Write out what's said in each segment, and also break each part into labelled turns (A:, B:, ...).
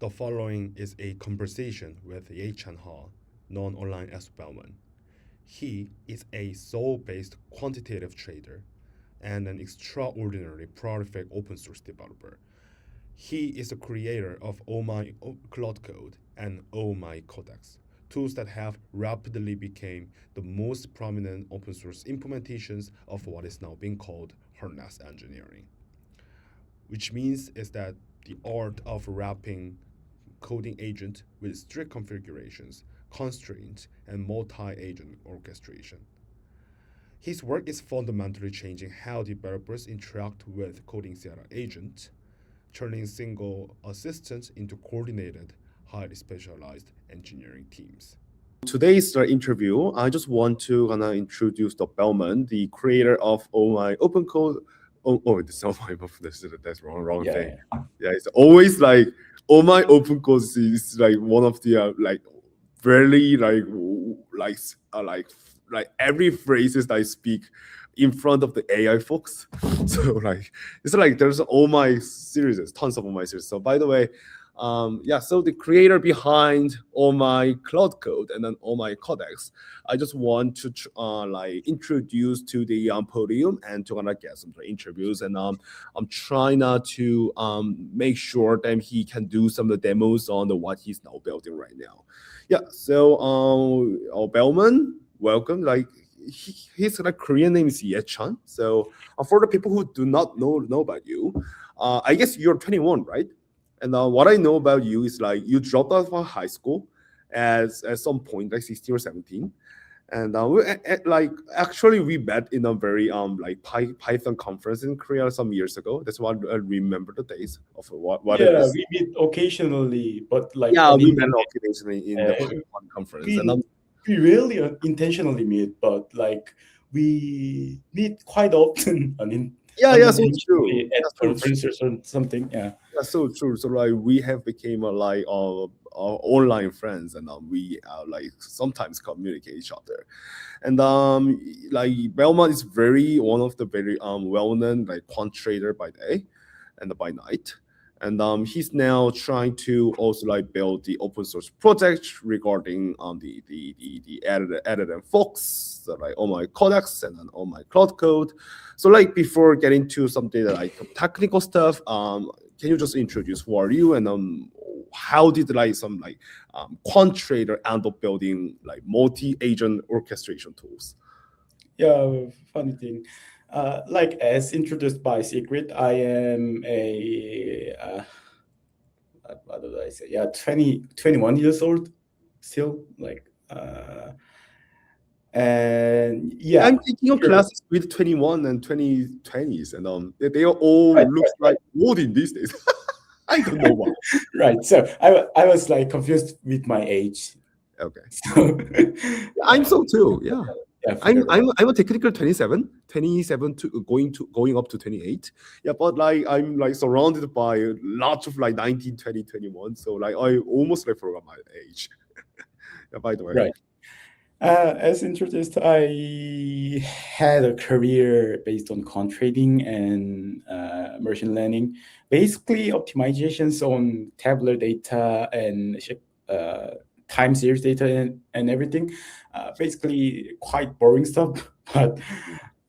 A: The following is a conversation with Yeachan Heo, known online as Bellman. He is a Seoul-based quantitative trader and an extraordinarily prolific open source developer. He is the creator of oh-my-claudecode and oh-my-codex, tools that have rapidly become the most prominent open source implementations of what is now being called harness engineering, which means is that the art of wrapping coding agent with strict configurations, constraints, and multi-agent orchestration. His work is fundamentally changing how developers interact with coding Sierra agent, turning single assistants into coordinated, highly specialized engineering teams. Today's interview, I just want to introduce the Bellman, the creator of oh-my-open-code. This is that's wrong thing. Yeah, it's always like oh-my-open-code is like one of the very like every phrases that I speak in front of the AI folks. So it's like there's all my series, tons of all my series. So by the way, so the creator behind oh-my-claudecode and then oh-my-codex, I just want to introduce to the podium and to get some interviews, and I'm trying to make sure that he can do some of the demos on what he's now building right now. Yeah, so Bellman, welcome. His Korean name is Yeachan. So for the people who do not know about you, I guess you're 21, right? And what I know about you is you dropped out of high school at some point, 16 or 17. And actually we met in a very Python conference in Korea some years ago. That's why I remember the days of what it is.
B: We meet occasionally, but
A: we met occasionally in the Python conference.
B: We really intentionally meet, but we meet quite often.
A: So true.
B: At conferences or something.
A: That's so true. So we have became online friends, and we sometimes communicate each other. And Belleman is one of the very well-known quant trader by day and by night. And he's now trying to also build the open source project regarding the edit and folks, so oh-my-codex and then oh-my-claudecode. So before getting to something technical stuff, can you just introduce who are you, and how did some quant trader end up building multi-agent orchestration tools?
B: Yeah, funny thing. As introduced by Secret, I am a what did I say? 21 years old still. And
A: I'm taking your classes with 21 and 20s, and they all look like older these days. I don't know why.
B: Right. So I was confused with my age.
A: Okay. So I'm so too. Yeah. I'm a technical 27 to going up to 28. Yeah, but I'm surrounded by lots of 19, 20, 21. So I almost forgot my age. Yeah, by the way.
B: Right. As introduced, I had a career based on quant trading and machine learning, basically optimizations on tabular data and time series data and everything. Basically quite boring stuff, but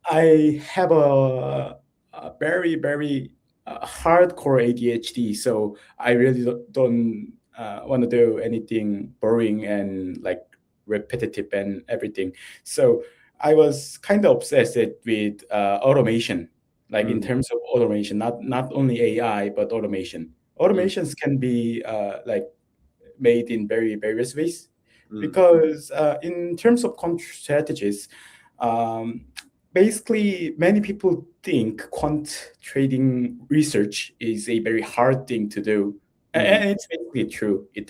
B: I have a very, very hardcore ADHD, so I really don't want to do anything boring and repetitive and everything. So I was kind of obsessed with automation, in terms of automation, not only AI, but automation. Automations can be made in very various ways, because in terms of quant strategies, basically many people think quant trading research is a very hard thing to do, and it's basically true. It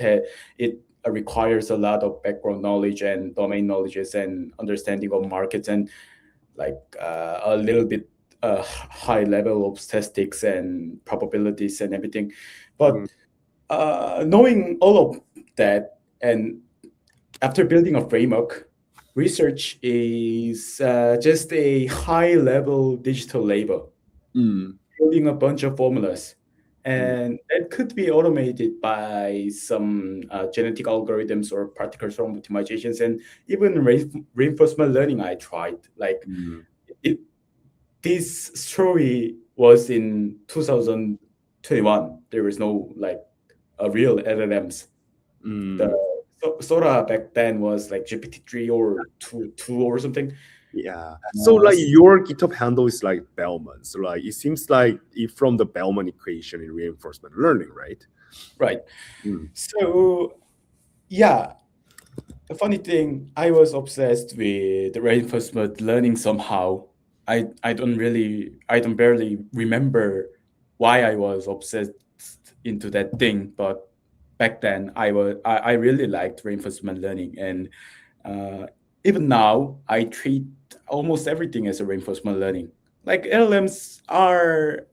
B: requires a lot of background knowledge and domain knowledges and understanding of markets and a little bit high level of statistics and probabilities and everything. But knowing all of that, and after building a framework, research is just a high level digital label, building a bunch of formulas. and it could be automated by some genetic algorithms or particle swarm optimizations, and even reinforcement learning. I tried like it. This story was in 2021. There was no like a real LLMs. The Sora back then was like GPT-3 or two or something.
A: Yeah. So like your GitHub handle is like Bellman. So like it seems like it from the Bellman equation in reinforcement learning, right?
B: Right. So yeah, the funny thing, I was obsessed with reinforcement learning somehow. I don't barely remember why I was obsessed into that thing, but back then I really liked reinforcement learning, and even now I treat almost everything as a reinforcement learning. Like LLMs are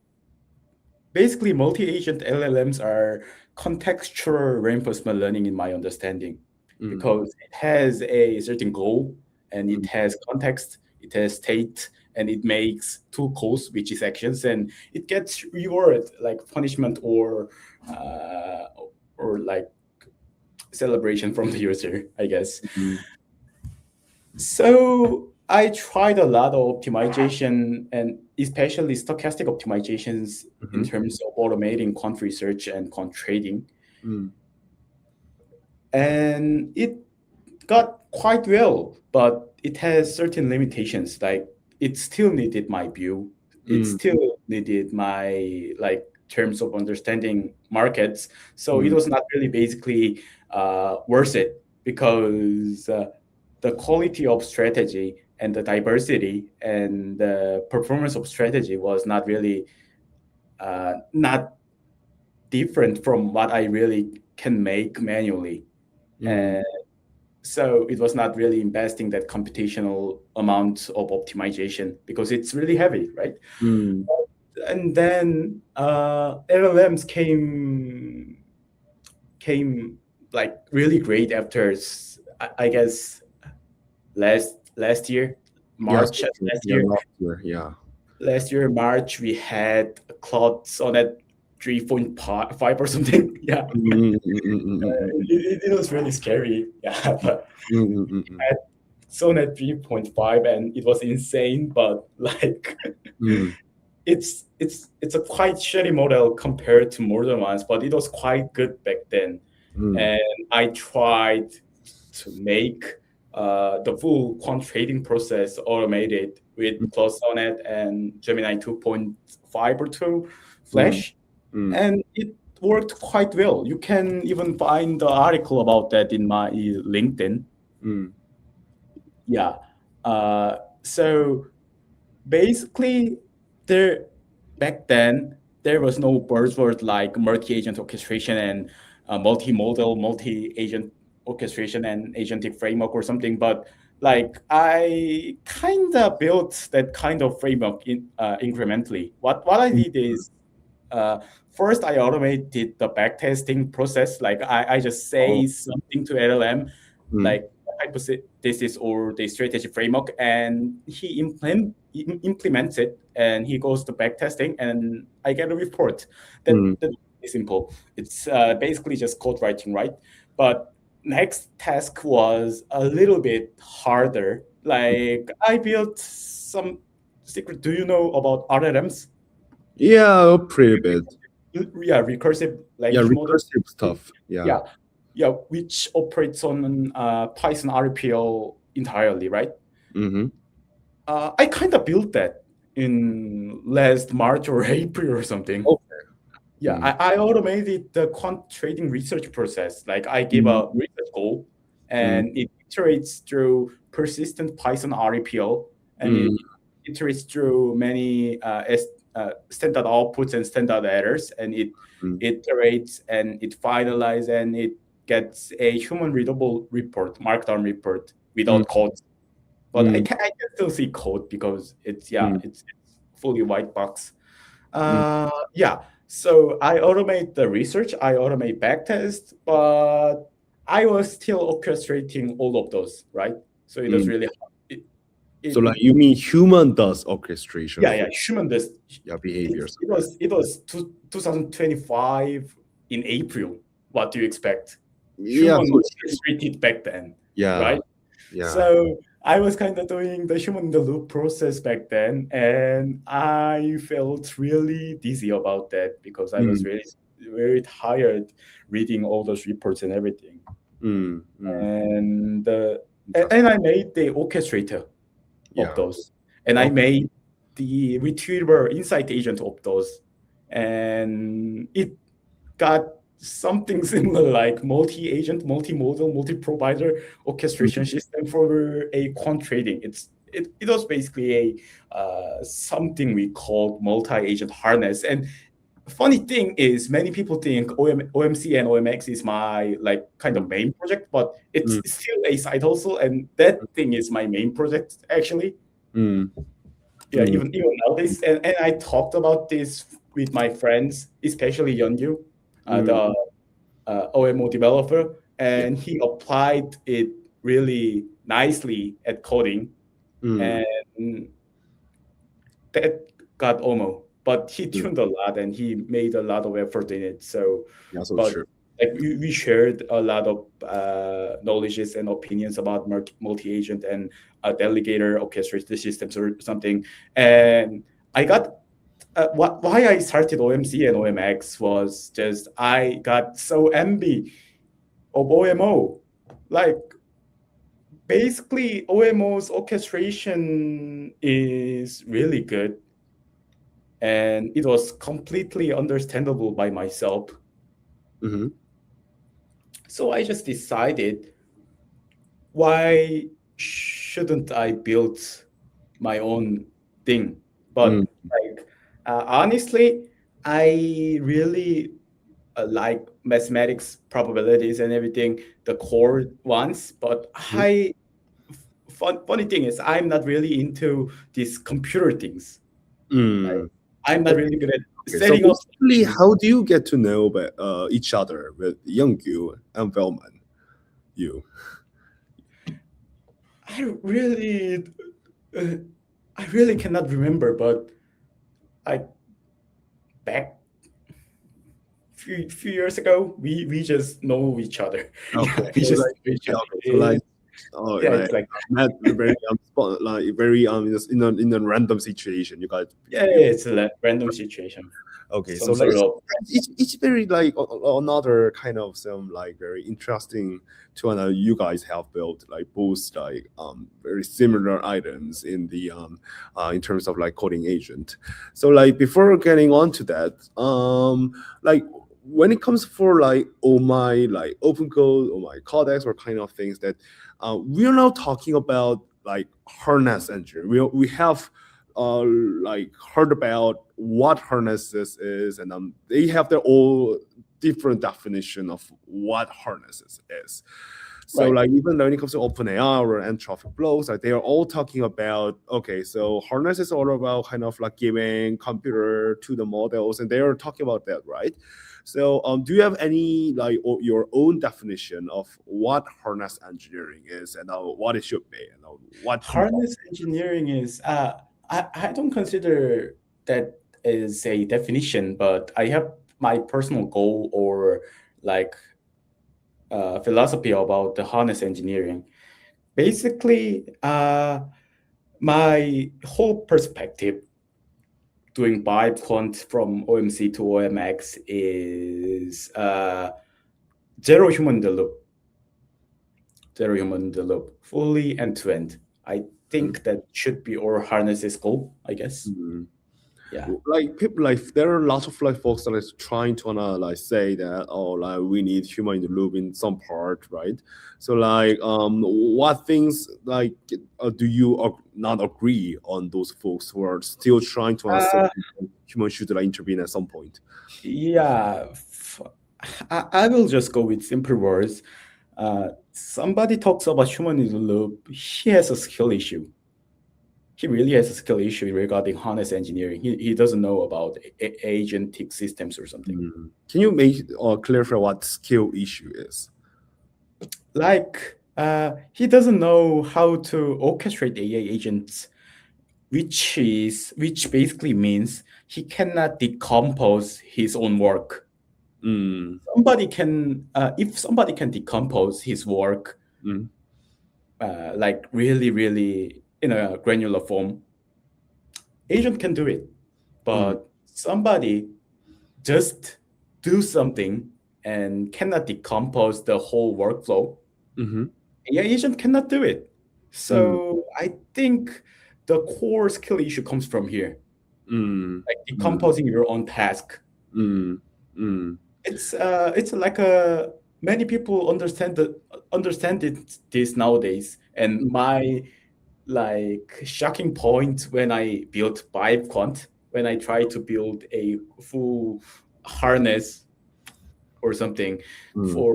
B: basically multi-agent LLMs are contextual reinforcement learning in my understanding, because it has a certain goal and it has context, it has state, and it makes two calls, which is actions, and it gets reward like punishment or like celebration from the user, I guess. So I tried a lot of optimization, and especially stochastic optimizations in terms of automating quant research and quant trading. And it got quite well, but it has certain limitations. Like it still needed my view. It still needed my like terms of understanding markets. So it was not really basically worth it, because the quality of strategy and the diversity and the performance of strategy was not really not different from what I really can make manually. And so it was not really investing that computational amount of optimization, because it's really heavy, right? And then LLMs came like really great after I guess last year, March. Last year March, we had Claude Sonnet 3.5 or something. Yeah, it was really scary. Yeah, but at Sonnet 3.5, and it was insane. But like, it's a quite shitty model compared to modern ones, but it was quite good back then. And I tried to make the full quant trading process automated with Claude Sonnet and Gemini 2.5 or 2 Flash, and it worked quite well. You can even find the article about that in my LinkedIn. Yeah. So basically, back then there was no buzzword like multi-agent orchestration and multimodal multi-agent orchestration and agentic framework or something, but like I kind of built that kind of framework incrementally. What I did is first I automated the backtesting process. Like I just say something to LLM, like hypothesis or the strategy framework, and he implements it, and he goes to backtesting, and I get a report. That is simple. It's basically just code writing, right? But next task was a little bit harder. Like I built some secret. Do you know about RLMs?
A: Yeah, pretty bit.
B: Yeah, recursive language model.
A: Recursive stuff.
B: Yeah, which operates on Python RPL entirely, right? I kind of built that in last March or April or something. Yeah, I automated the quant trading research process. Like I give a research goal, and it iterates through persistent Python RPL, and it iterates through many standard outputs and standard errors, and it iterates and it finalizes, and it gets a human readable report, markdown report without code. But I can still see code, because it's fully white box. Yeah. So I automate the research, I automate backtest, but I was still orchestrating all of those, right? So it was really hard.
A: So like you mean human does orchestration?
B: Yeah, human does.
A: Behaviors.
B: It was 2025 in April. What do you expect?
A: Yeah.
B: Human
A: So,
B: orchestrated back then,
A: yeah.
B: right?
A: Yeah.
B: So I was kind of doing the human in the loop process back then, and I felt really dizzy about that because I was
A: Mm,
B: really very tired reading all those reports and everything.
A: mm.
B: And
A: Interesting.
B: and I made the orchestrator of
A: Yeah.
B: those, and I
A: Oh,
B: made the retriever insight agent of those, and it got something similar like multi-agent, multi-modal, multi-provider orchestration
A: mm,
B: system for a quant trading. It was basically a something we called multi-agent harness. And funny thing is, many people think OMC and OMX is my like kind of
A: mm,
B: main project, but it's
A: mm,
B: still a side hustle, and that thing is my main project actually.
A: mm,
B: Yeah,
A: mm.
B: even nowadays, and I talked about this with my friends, especially Yeonju,
A: Mm,
B: the OMO developer,
A: yeah.
B: and he applied it really nicely at coding,
A: Mm,
B: and that got OMO. But he
A: mm.
B: tuned a lot, and he made a lot of effort in it. So,
A: Yeah, so
B: but
A: true.
B: like we shared a lot of knowledges and opinions about multi-agent and delegator orchestrated systems or something, and I got why I started OMC and OMX was just I got so envy of OMO. Like basically OMO's orchestration is really good and it was completely understandable by myself.
A: Mm-hmm.
B: So I just decided why shouldn't I build my own thing?
A: Mm,
B: But like honestly, I really like mathematics probabilities and everything, the core ones. But
A: mm,
B: funny thing is, I'm not really into these computer things. Like,
A: mm.
B: I'm not really good at
A: Okay, so
B: setting up
A: basically,
B: things.
A: how do you get to know about, each other with Youngyu and Bellman? You.
B: I really, uh, I really cannot remember. But like back few years ago, we just know each other.
A: Okay,
B: Yeah, we
A: so
B: just
A: like,
B: know each
A: yeah,
B: other.
A: okay, so like, oh,
B: Yeah,
A: like
B: it's like
A: met very spot, like very just in a random situation. You got
B: yeah,
A: you.
B: it's a random situation.
A: Okay, so
B: Some
A: like
B: sort of
A: it's very like another kind of some like very interesting to know you guys have built like both like very similar items in terms of like coding agent. So like before getting on to that, like when it comes for like oh my like open code, oh my codex or kind of things that we're now talking about like harness engine. We have like heard about what harnesses is, and they have their own different definition of what harnesses is. So
B: right.
A: like even when it comes to OpenAI or Anthropic blows, like they are all talking about okay, so harness is all about kind of like giving computer to the models, and they are talking about that, right? So do you have any like your own definition of what harness engineering is and what it should be and what involves?
B: Harness engineering is I don't consider that as a definition, but I have my personal goal or like philosophy about the harness engineering. Basically, my whole perspective doing vibe quant from OMC to OMX is zero human in the loop, zero human in the loop, fully end to end. I think that should be our harness's goal, I guess.
A: Mhm.
B: Yeah.
A: Like people like there are lots of like folks that is trying to like say that oh like we need human in the loop in some part, right? So like what things like do you not agree on those folks who are still trying to say
B: Uh,
A: human should like intervene at some point?
B: yeah. I will just go with simple words. Somebody talks about human in the loop. He has a skill issue. He really has a skill issue regarding harness engineering. He doesn't know about agentic systems or something.
A: Mm. Can you make or clarify what skill issue is?
B: Like he doesn't know how to orchestrate AI agents which basically means he cannot decompose his own work.
A: Mm.
B: Somebody can, if somebody can decompose his work,
A: Mm.
B: like really, really in a granular form, agent can do it.
A: Mm.
B: But somebody just do something and cannot decompose the whole workflow,
A: Mm-hmm.
B: AI agent cannot do it.
A: Mm.
B: So I think the core skill issue comes from here,
A: Mm.
B: like
A: Mm.
B: decomposing your own task.
A: Mm. Mm.
B: It's like a many people understand it this nowadays. And my like shocking point when I built Vibe Quant, when I tried to build a full harness or something
A: Mm.
B: for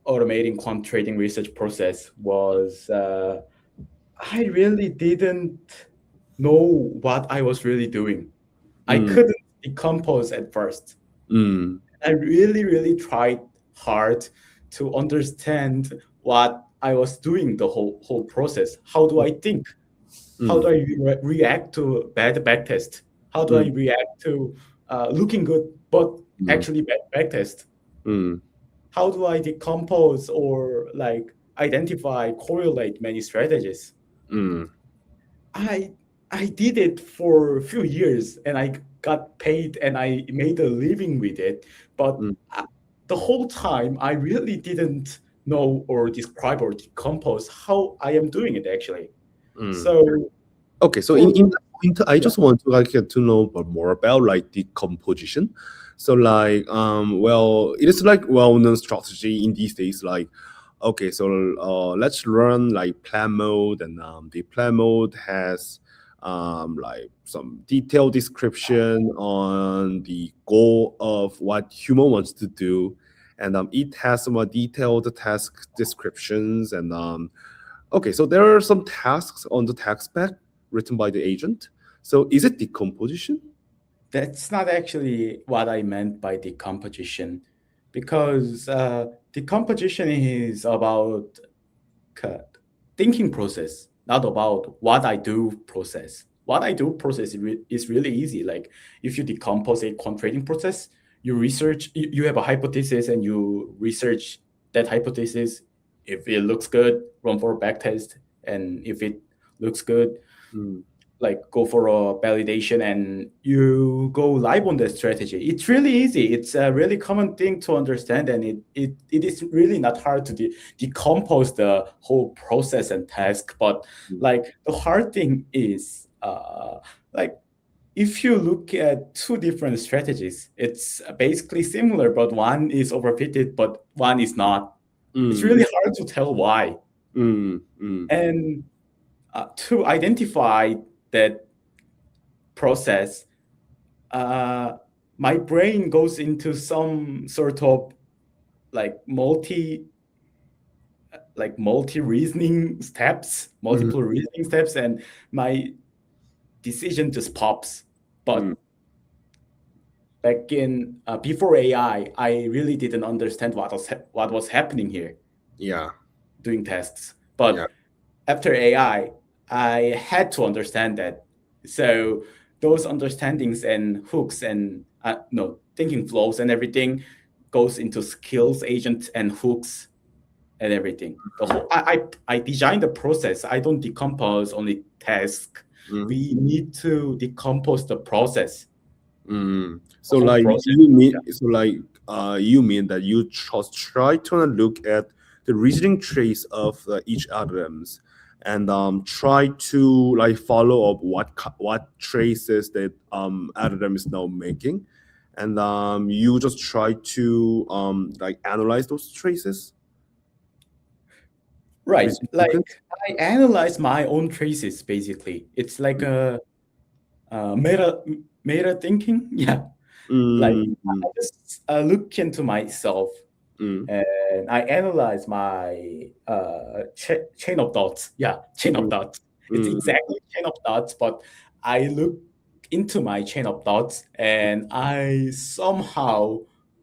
B: automating quant trading research process was I really didn't know what I was really doing. I
A: Mm.
B: couldn't decompose at first.
A: Mm.
B: I really, really tried hard to understand what I was doing the whole process. How do I think? How
A: Mm.
B: do I react to bad backtest? How do I
A: Mm.
B: react to looking good but
A: Mm.
B: actually bad backtest?
A: Mm.
B: How do I decompose or like identify, correlate many strategies?
A: Mm.
B: I I did it for a few years and I got paid and I made a living with it. But
A: Mm.
B: the whole time I really didn't know or describe or decompose how I am doing it actually.
A: Mm.
B: So
A: Okay, so
B: for
A: in that point, I
B: yeah,
A: just want to like get to know more about like decomposition. So like well, it is like well-known strategy in these days. Like okay, so let's run like plan mode, and the plan mode has like some detailed description on the goal of what human wants to do, and it has some detailed task descriptions and okay, so there are some tasks on the task spec written by the agent. So is it decomposition?
B: that's not actually what I meant by decomposition, because decomposition is about c- thinking process, not about what I do process. What I do process is really easy. Like if you decompose a quant trading process, you research, you have a hypothesis and you research that hypothesis. If it looks good, run for a backtest, and if it looks good,
A: Mm.
B: like go for a validation and you go live on that strategy. It's really easy. It's a really common thing to understand, and it is really not hard to decompose the whole process and task. But
A: Mm.
B: like the hard thing is like if you look at two different strategies, it's basically similar, but one is overfitted, but one is not. It's
A: Mm.
B: really hard to tell why.
A: Mm. Mm.
B: And to identify that process, uh, my brain goes into some sort of like multi reasoning steps,
A: Mm.
B: multiple reasoning steps, and my decision just pops.
A: Mm.
B: But back in before I really didn't understand what was happening here
A: Yeah.
B: doing tests.
A: Yeah.
B: But after I had to understand that. So those understandings and hooks and no thinking flows and everything goes into skills, agents, and hooks and everything. The whole I design the process. I don't decompose only task.
A: Mm.
B: We need to decompose the process,
A: Mm.
B: the
A: So
B: whole
A: like
B: process.
A: you mean
B: Yeah.
A: so like you mean that you just try to look at the reasoning trace of each algorithms and try to like follow up what traces that algorithm is now making, and you just try to like analyze those traces,
B: Right.
A: reasoning
B: Like
A: tokens.
B: I analyze my own traces basically. It's like a meta thinking. Yeah. Like
A: Mm.
B: I
A: Mm.
B: just look into myself
A: Mm.
B: and I analyze my chain of thoughts. Yeah, chain of
A: Mm.
B: thoughts. It's
A: Mm.
B: exactly chain of thoughts, but I look into my chain of thoughts and I somehow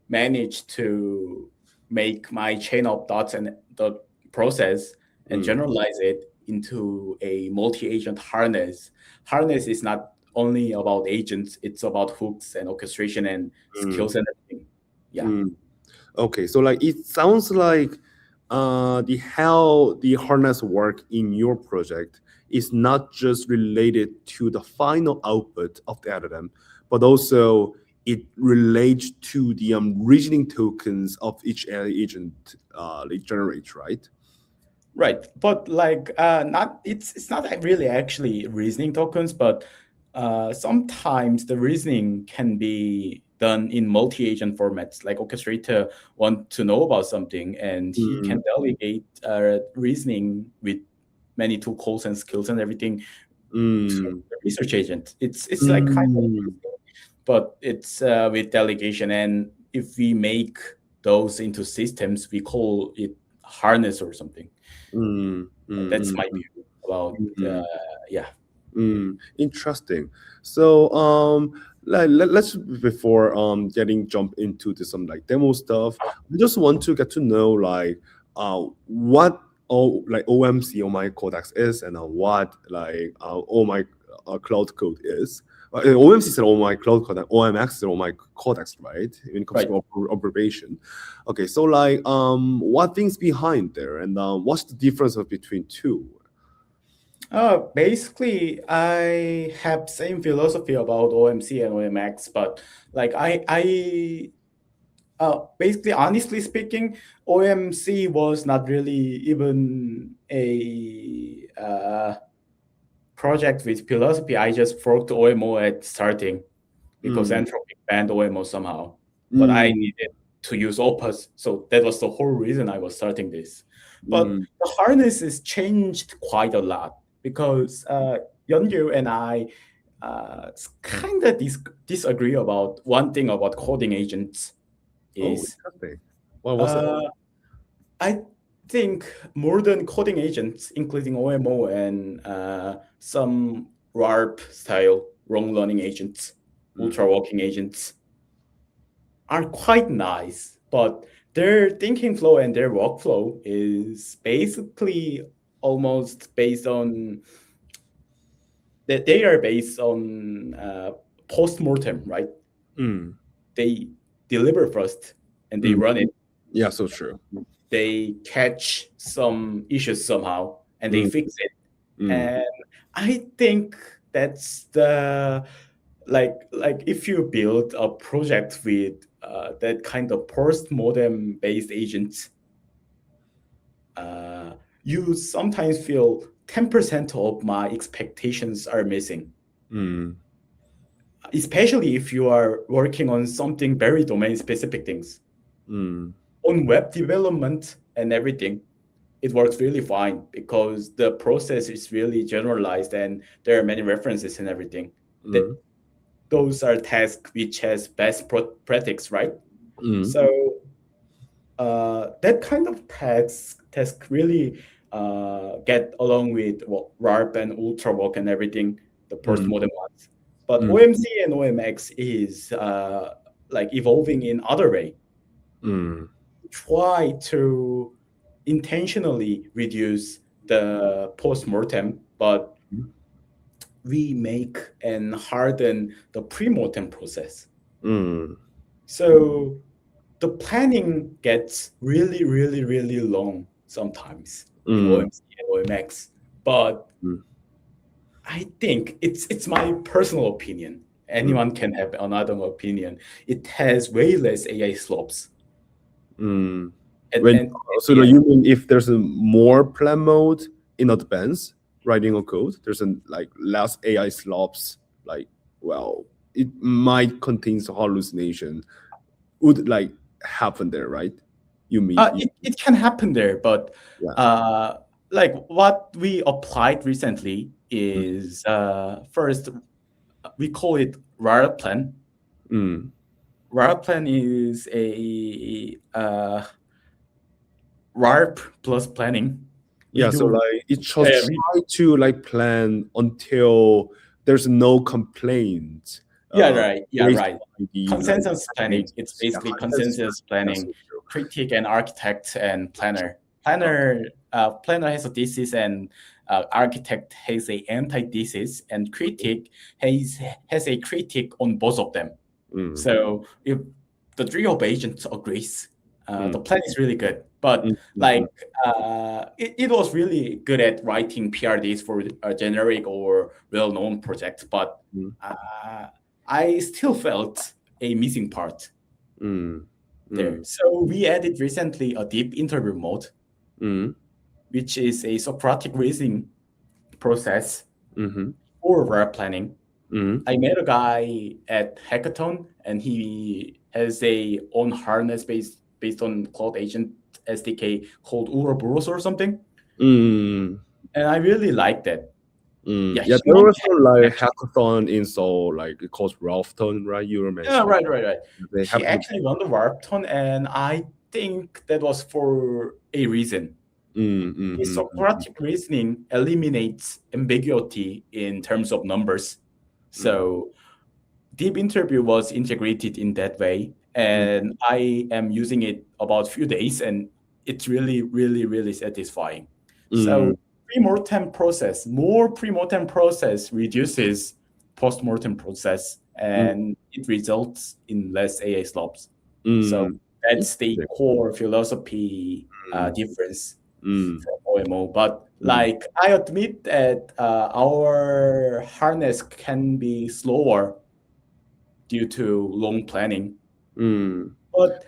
B: manage to make my chain of thoughts and the process and
A: Mm.
B: generalize it into a multi-agent harness. Harness is not only about agents, it's about hooks and orchestration and skills and everything. Yeah.
A: Okay, so like it sounds like the how the harness work in your project is not just related to the final output of the LLM, but also it relates to the reasoning tokens of each AI agent they generate, right?
B: Right, but like not it's not really actually reasoning tokens, but sometimes the reasoning can be done in multi-agent formats. Like orchestrator want to know about something, and he can delegate reasoning with many tools and skills and everything to the research agent. It's like kind of, but it's with delegation. And if we make those into systems, we call it harness or something. That's my view about yeah.
A: Interesting. So let's before getting jump into the, some like demo stuff, I just want to get to know like what like OMC or my codex is, and what like oh my cloud code is. OMC is an oh my cloud code, and OMX is an oh my codex, right? When it comes to observation. Okay, so like what things behind there, and what's the difference between two?
B: Basically, I have same philosophy about OMC and OMX, but like basically, honestly speaking, OMC was not really even a project with philosophy. I just forked OMO at starting because Anthropic banned OMO somehow, but I needed to use Opus, so that was the whole reason I was starting this. But the harness has changed quite a lot because Yeonju and I kind of disagree about one thing about coding agents. Is
A: what was it?
B: I think modern coding agents, including OMO and some RARP style long learning agents, ultra working agents, are quite nice, but their thinking flow and their workflow is basically almost based on that they are based on post-mortem, right? They deliver first and they run it.
A: Yeah, so true.
B: They catch some issues somehow and they fix it. And I think that's the like if you build a project with that kind of post-mortem based agents, you sometimes feel 10% of my expectations are missing. Especially if you are working on something very domain-specific things. On web development and everything, it works really fine because the process is really generalized and there are many references and everything. Those are tasks which has best practice, right? So that kind of task really get along with RARP and ultra work and everything, the post-modern ones. But OMC and OMX is like evolving in other way. Try to intentionally reduce the post-mortem, but we make and harden the pre-mortem process. So the planning gets really, really, really long sometimes in OMC and OMX. But I think it's my personal opinion. Anyone can have another opinion. It has way less AI slopes.
A: So you mean if there's a more plan mode in advance writing a code, there's a like less AI slopes, like well, it might contain some hallucination, would like happen there, right? You mean
B: it can happen there, but like what we applied recently is first we call it RAR plan. RAR plan is a RARP plus planning.
A: So like it just try to like plan until there's no complaint.
B: Right. Consensus planning. It's basically consensus planning. Critic and architect and planner. Planner has a thesis and architect has a antithesis and critic has a critic on both of them. So if the trio of agents agrees, the plan is really good. But like it was really good at writing PRDs for a generic or well-known project, but I still felt a missing part there. So we added recently a deep interview mode, which is a Socratic reasoning process for rare planning. I met a guy at Hackathon, and he has a own harness based on Cloud Agent SDK called Ouroboros or something. And I really like that.
A: Yeah, there was some like hackathon in Seoul, like it called Ralphton, right? You were mentioning.
B: Yeah, right. He actually won the Ralphton, and I think that was for a reason. His Socratic reasoning eliminates ambiguity in terms of numbers. So deep interview was integrated in that way, and I am using it about a few days, and it's really, really, really satisfying. So more pre-mortem process reduces post-mortem process, and it results in less AI slops. So that's the core philosophy difference from OMO. But like I admit that our harness can be slower due to long planning. But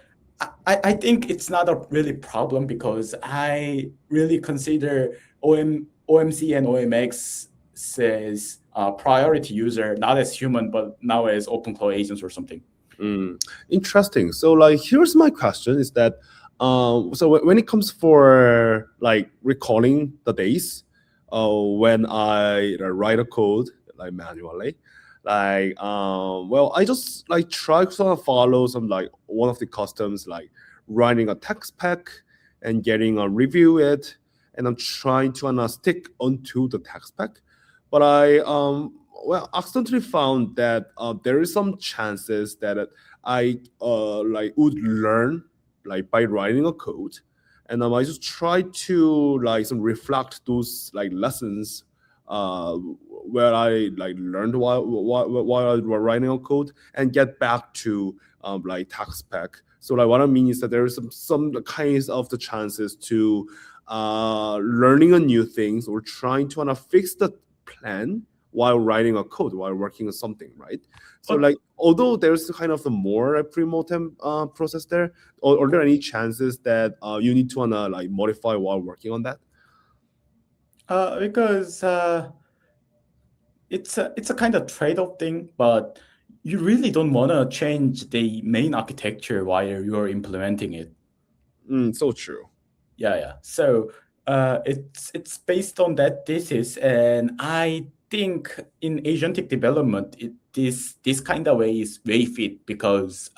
B: I think it's not a really problem because I really consider OMC and OMX says priority user, not as human, but now as open cloud agents or something.
A: Interesting. So like, here's my question is that, so when it comes for like recalling the days, when I write a code like manually, like well, I just like try to sort of follow some like one of the customs, like writing a text pack and getting a review it, and I'm trying to stick onto the text pack, but I well accidentally found that there is some chances that I like would learn like by writing a code, and I just try to like some reflect those like lessons where I like learned while I was writing a code and get back to like text pack. So like what I mean is that there is some kinds of the chances to learning a new things or trying to fix the plan while writing a code while working on something, right? So like although there's kind of the more pre-mortem process there, are there any chances that you need to like modify while working on that?
B: Because it's a kind of trade-off thing, but you really don't want to change the main architecture while you're implementing it.
A: So true.
B: Yeah. So it's based on that thesis, and I think in agentic development, this kind of way is very fit because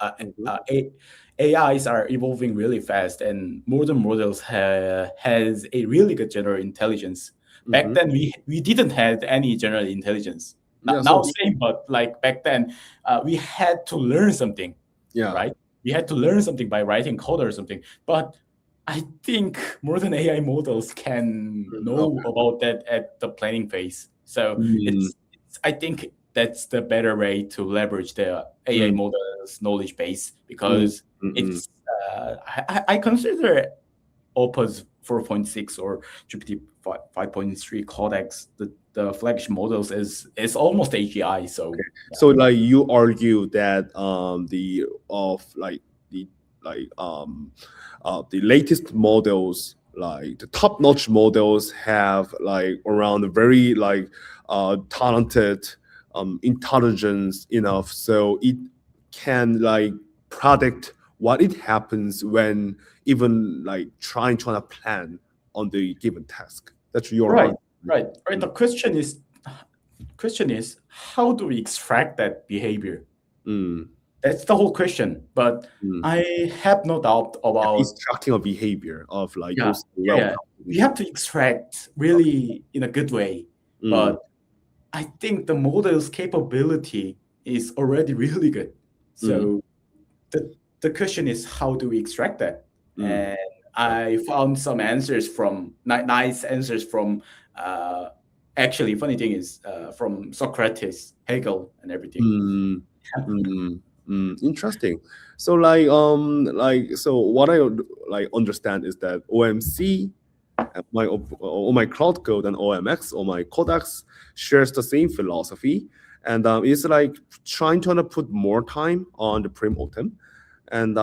B: AIs are evolving really fast, and modern models has a really good general intelligence. Back then, we didn't have any general intelligence. Now same, but like back then, we had to learn something. Right? We had to learn something by writing code or something. But I think modern AI models can know about that at the planning phase. So I think that's the better way to leverage the AI model's knowledge base because it's I consider Opus 4.6 or GPT 5.3 codex the flagship models is almost AGI. So
A: so like you argue that the of like the like the latest models, like the top-notch models, have like around very like talented intelligence enough so it can like predict what it happens when even like trying to plan on the given task. That's your
B: right. The question is how do we extract that behavior? That's the whole question. But I have no doubt about
A: extracting a behavior of like those.
B: We have to extract really in a good way. But I think the model's capability is already really good. So the question is how do we extract that? And I found some answers from nice answers from Actually, funny thing is from Socrates, Hegel, and everything.
A: Mm, interesting. So so what I understand is that OMC, oh-my-claudecode, and OMX, oh-my-codex, shares the same philosophy, and it's like trying to put more time on the pre-mortem, and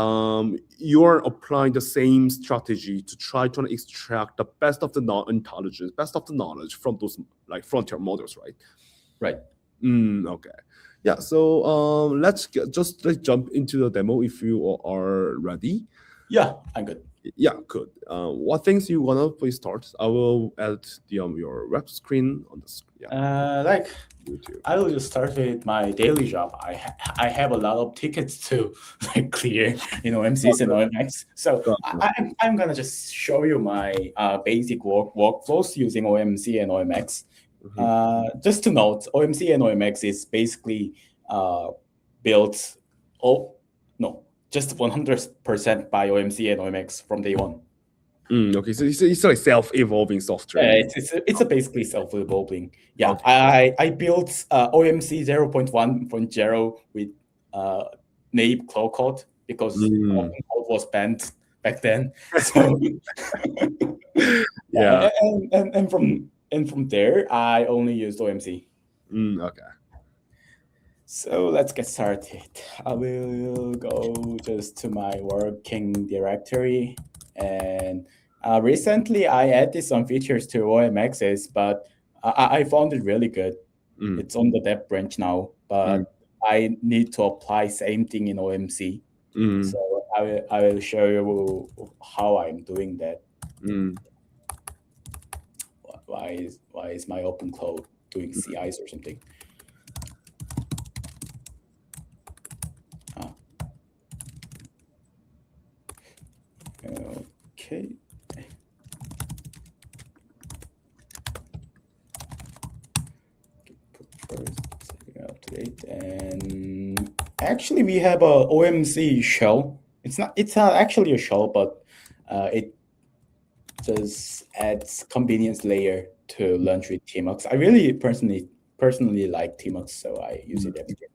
A: you're applying the same strategy to try to extract the best of the intelligence, best of the knowledge from those like frontier models, right?
B: Right.
A: Okay. Yeah. So let's jump into the demo if you are ready.
B: Yeah, I'm good.
A: Yeah, good. What things you wanna please start? I will add your web screen on the
B: Like
A: YouTube.
B: I will just start with my daily job. I have a lot of tickets to like clear, MCs and OMX. So I'm gonna just show you my basic workflows using OMC and OMX. Just to note, OMC and OMX is basically built. Just 100% by OMC and OMX from day one.
A: Okay, so it's like self-evolving software.
B: It's a basically self-evolving. Yeah, okay. I built OMC 0.1.0 with naive code because open code was banned back then. So
A: yeah,
B: and from there I only used OMC.
A: Okay.
B: So let's get started. I will go just to my working directory, and recently I added some features to OMXs, but I found it really good. It's on the dev branch now, but I need to apply same thing in OMC. So I will show you how I'm doing that. Why is my open code doing CIs or something? Okay. Put first setting up to date, and actually we have a OMC shell. It's not actually a shell, but it just adds convenience layer to launch with Tmux. I really personally like Tmux, so I use it every day.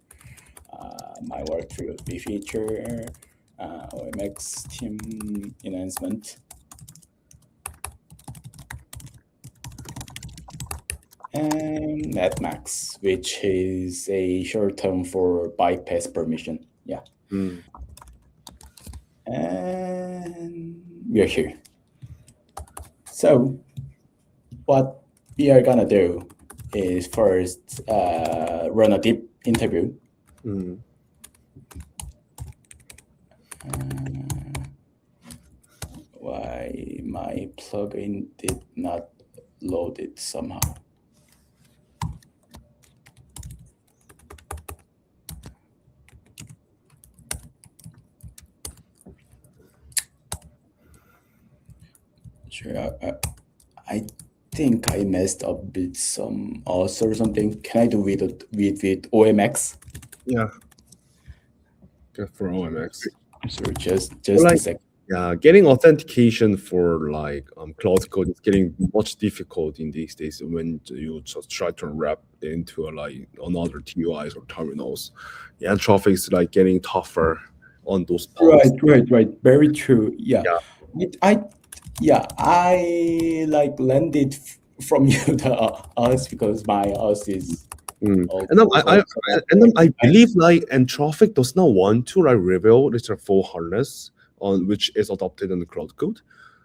B: My workflow feature. OMX team enhancement. And netmax, which is a short term for bypass permission. Yeah. And we are here. So what we are gonna do is first run a deep interview. Why my plugin did not load it somehow? Sure, I think I messed up with some author or something. Can I do with OMX?
A: Yeah. Okay, for OMX.
B: So just a second.
A: Yeah, getting authentication for like claudecode is getting much difficult in these days when you just try to wrap into like another TUIs or terminals. Yeah, traffic is like getting tougher on those pods.
B: Right. Very true. Yeah. I like landed from you the us because my us is.
A: And then I believe like Entropic does not want to like reveal this full harness on which is adopted in the claudecode.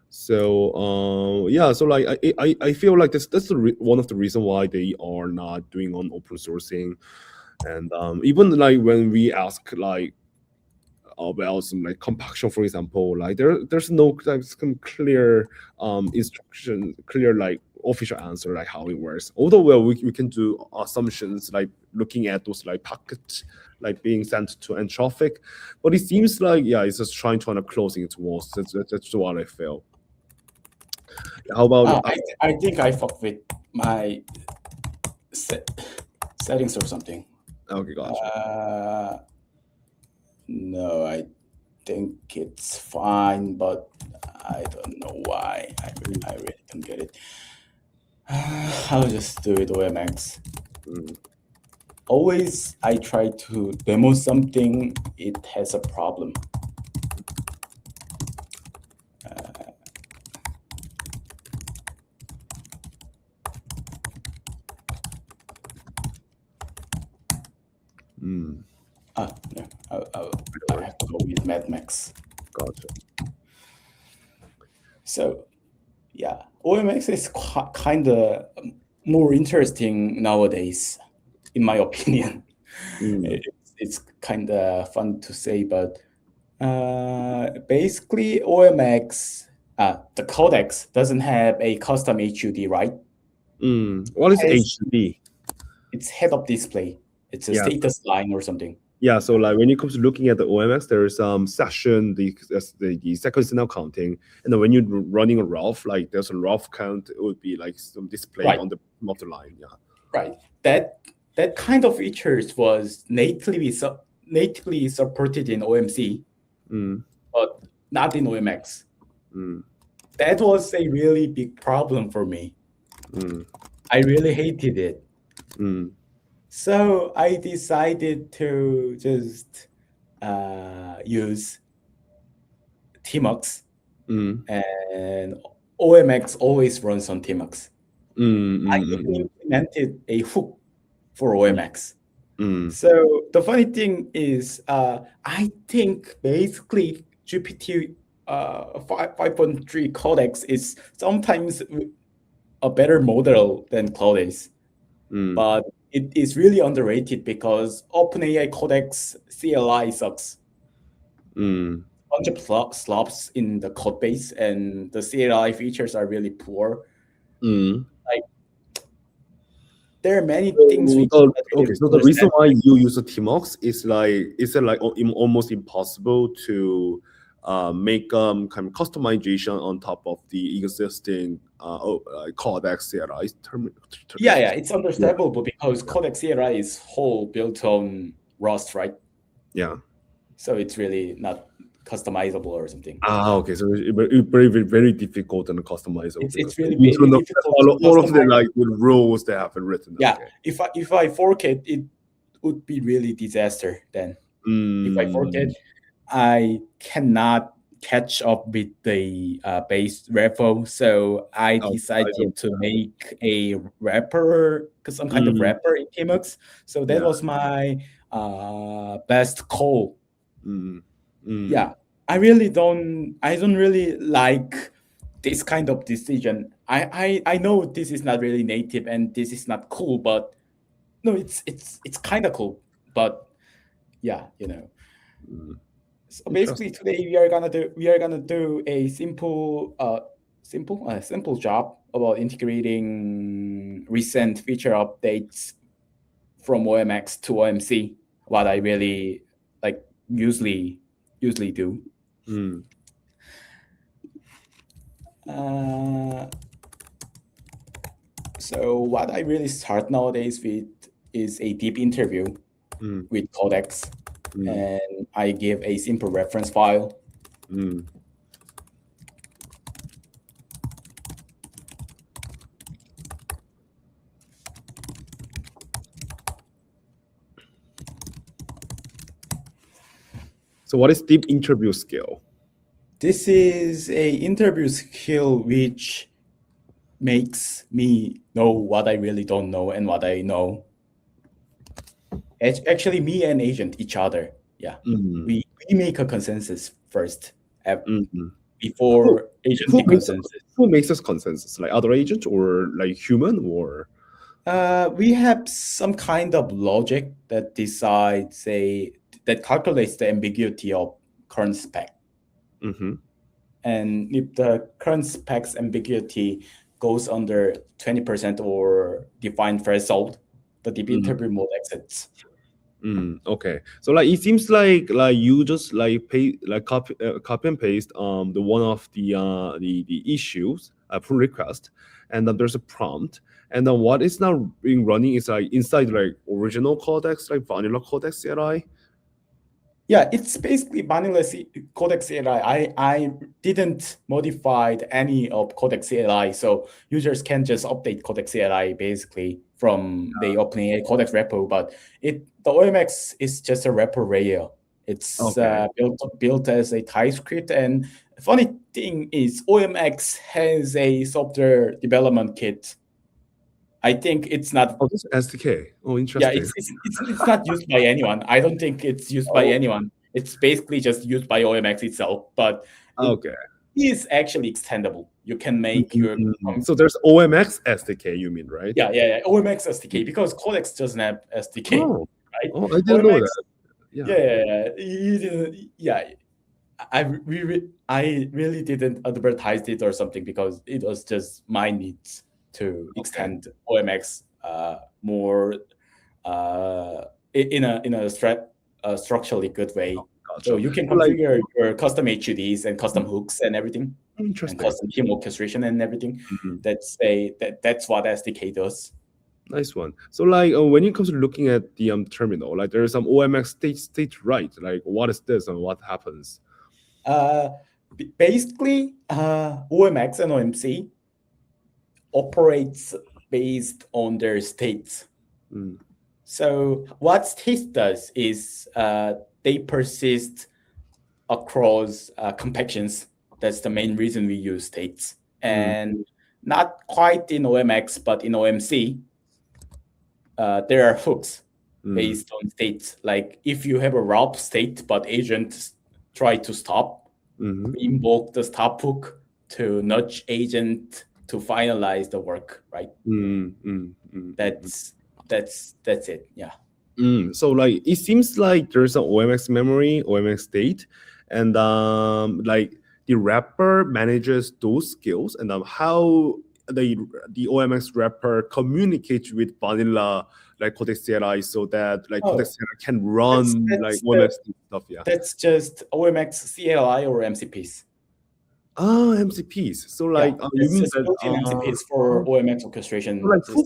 A: So yeah, so like I feel like that's one of the reasons why they are not doing on open sourcing, and even like when we ask like about some like compaction, for example, like there's no like some clear instruction, clear like official answer like how it works. Although we can do assumptions like looking at those like packets like being sent to Entropic, but it seems like it's just trying to closing its walls. That's what I feel. How about
B: I think I fucked with my settings or something.
A: Okay, gotcha.
B: No, I think it's fine, but I don't know why. I really don't get it. I'll just do it OMX.
A: Mm.
B: Always I try to demo something, it has a problem.
A: Mm.
B: No, I have to go with MadMax.
A: Gotcha.
B: So yeah, OMX is kind of more interesting nowadays, in my opinion.
A: Mm.
B: It's kind of fun to say, but basically OMX, the codex doesn't have a custom HUD, right?
A: What is
B: Has
A: HTTP?
B: its head up display. It's a
A: Yeah.
B: status line or something.
A: Yeah, so like when it comes to looking at the OMX, there is session, the second signal counting, and then when you're running a RAW, like there's a RAW count, it would be like some display
B: Right.
A: on the bottom of the line. Yeah.
B: Right. That kind of features was natively supported in OMC, but not in OMX. That was a really big problem for me. I really hated it. So I decided to just use Tmux, and OMX always runs on Tmux. I even implemented a hook for OMX. So the funny thing is, I think basically GPT 5.3 codex is sometimes a better model than Claude's, but it is really underrated because OpenAI codex CLI sucks. Bunch of slops in the code base, and the CLI features are really poor. Like there are many things we
A: So the reason why you use a Tmux is like almost impossible to make kind of customization on top of the existing codex CLI term.
B: Yeah, it's understandable because codex CLI is whole built on Rust, right?
A: Yeah.
B: So it's really not customizable or something.
A: Okay. So it's very difficult and customizable.
B: It's really
A: difficult
B: to
A: follow all of the
B: customize.
A: like the rules they have written.
B: Yeah,
A: Okay.
B: if I fork it, it would be really disaster then. If I fork it, I cannot catch up with the base repo. So I decided to make a wrapper, some kind of wrapper in Tmux. So that was my best call. Yeah, I don't really like this kind of decision. I know this is not really native and this is not cool, but no, it's kind of cool. But yeah, you know. So basically today we are gonna do a simple job about integrating recent feature updates from OMX to OMC. What I really like usually do. So what I really start nowadays with is a deep interview with Codex, and I give a simple reference file.
A: So what is deep interview skill?
B: This is a interview skill which makes me know what I really don't know and what I know. Actually, me and agent each other. Yeah, we make a consensus first before agent consensus.
A: Who makes this consensus? Like other agent or like human or?
B: We have some kind of logic that decides that calculates the ambiguity of current spec. And if the current spec's ambiguity goes under 20% or defined threshold, the deep interview mode exits.
A: Okay, so like it seems like you just like copy and paste the one of the issues pull request, and then there's a prompt, and then what is now being running is like inside like original codex, like vanilla codex CLI.
B: Yeah, it's basically vanilla codex CLI. I didn't modify any of codex CLI, so users can just update codex CLI basically from the OpenAI codex repo. But the OMX is just a repo layer. It's
A: Okay.
B: built as a TypeScript, and funny thing is OMX has a software development kit. I think it's not.
A: Oh, this SDK. Oh,
B: Yeah,
A: interesting.
B: it's not used by anyone. I don't think it's used by
A: Oh,
B: anyone. It's basically just used by OMX itself, but it
A: okay.
B: is actually extendable. You can make your
A: So there's OMX SDK, you mean, right?
B: yeah OMX SDK because Codex doesn't have SDK,
A: Oh,
B: right?
A: oh, I didn't know
B: OMX,
A: that. Yeah.
B: you didn't, yeah. I really didn't advertise it or something because it was just my needs to
A: Okay.
B: extend OMX more in a structurally good way. So
A: Gotcha.
B: you can
A: So like,
B: configure your custom HUDs and custom hooks and everything, and
A: interesting.
B: custom team orchestration and everything.
A: Mhm.
B: That's what SDK does.
A: Nice one. So like, when it comes to looking at the terminal, like there is some OMX state right. Like, what is this and what happens?
B: Basically, OMX and OMC operates based on their states.
A: Mm.
B: So what state does is they persist across compactions. That's the main reason we use states. And not quite in OMX, but in OMC, there are hooks based on states. Like if you have a route state, but agent try to stop,
A: Mm-hmm.
B: we invoke the stop hook to nudge agent to finalize the work, right? That's it. Yeah.
A: So like it seems like there's an OMX memory, OMX state, and like the wrapper manages those skills, and how the OMX wrapper communicates with vanilla like Codex CLI so that like Codex CLI can run like OMX stuff. Yeah.
B: That's just OMX CLI or MCPs.
A: Ah, MCPs. So like you
B: it's
A: mean
B: just
A: that
B: built-in MCPs for OMX orchestration.
A: like
B: system.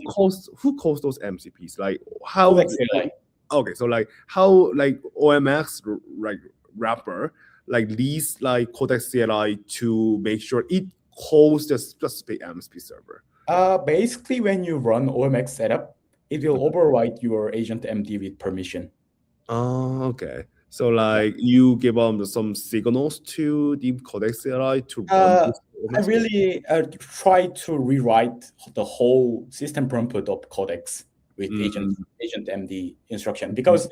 A: who calls those MCPs? Like how
B: Codex CLI.
A: Okay, so like how like OMX like wrapper like leads like Codex CLI to make sure it calls the specific MSP server.
B: Basically, when you run OMX setup, it will override your agent MD with permission.
A: Oh, okay. So like you give some signals to the Codex CLI to run this
B: I really try to rewrite the whole system prompt of Codex with agent MD instruction because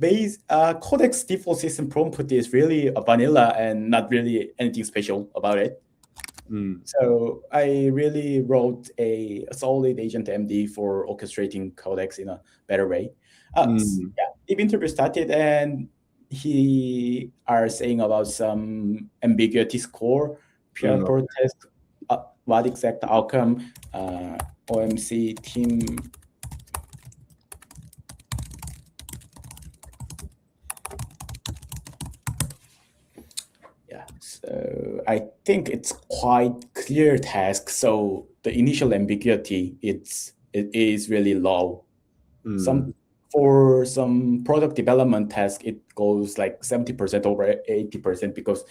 B: Codex default system prompt is really a vanilla and not really anything special about it. So I really wrote a solid agent MD for orchestrating Codex in a better way. The interview started and he are saying about some ambiguity score, peer protest, what exact outcome, OMC team. So I think it's quite clear task. So the initial ambiguity it is really low. For some product development task, it goes like 70% over 80% because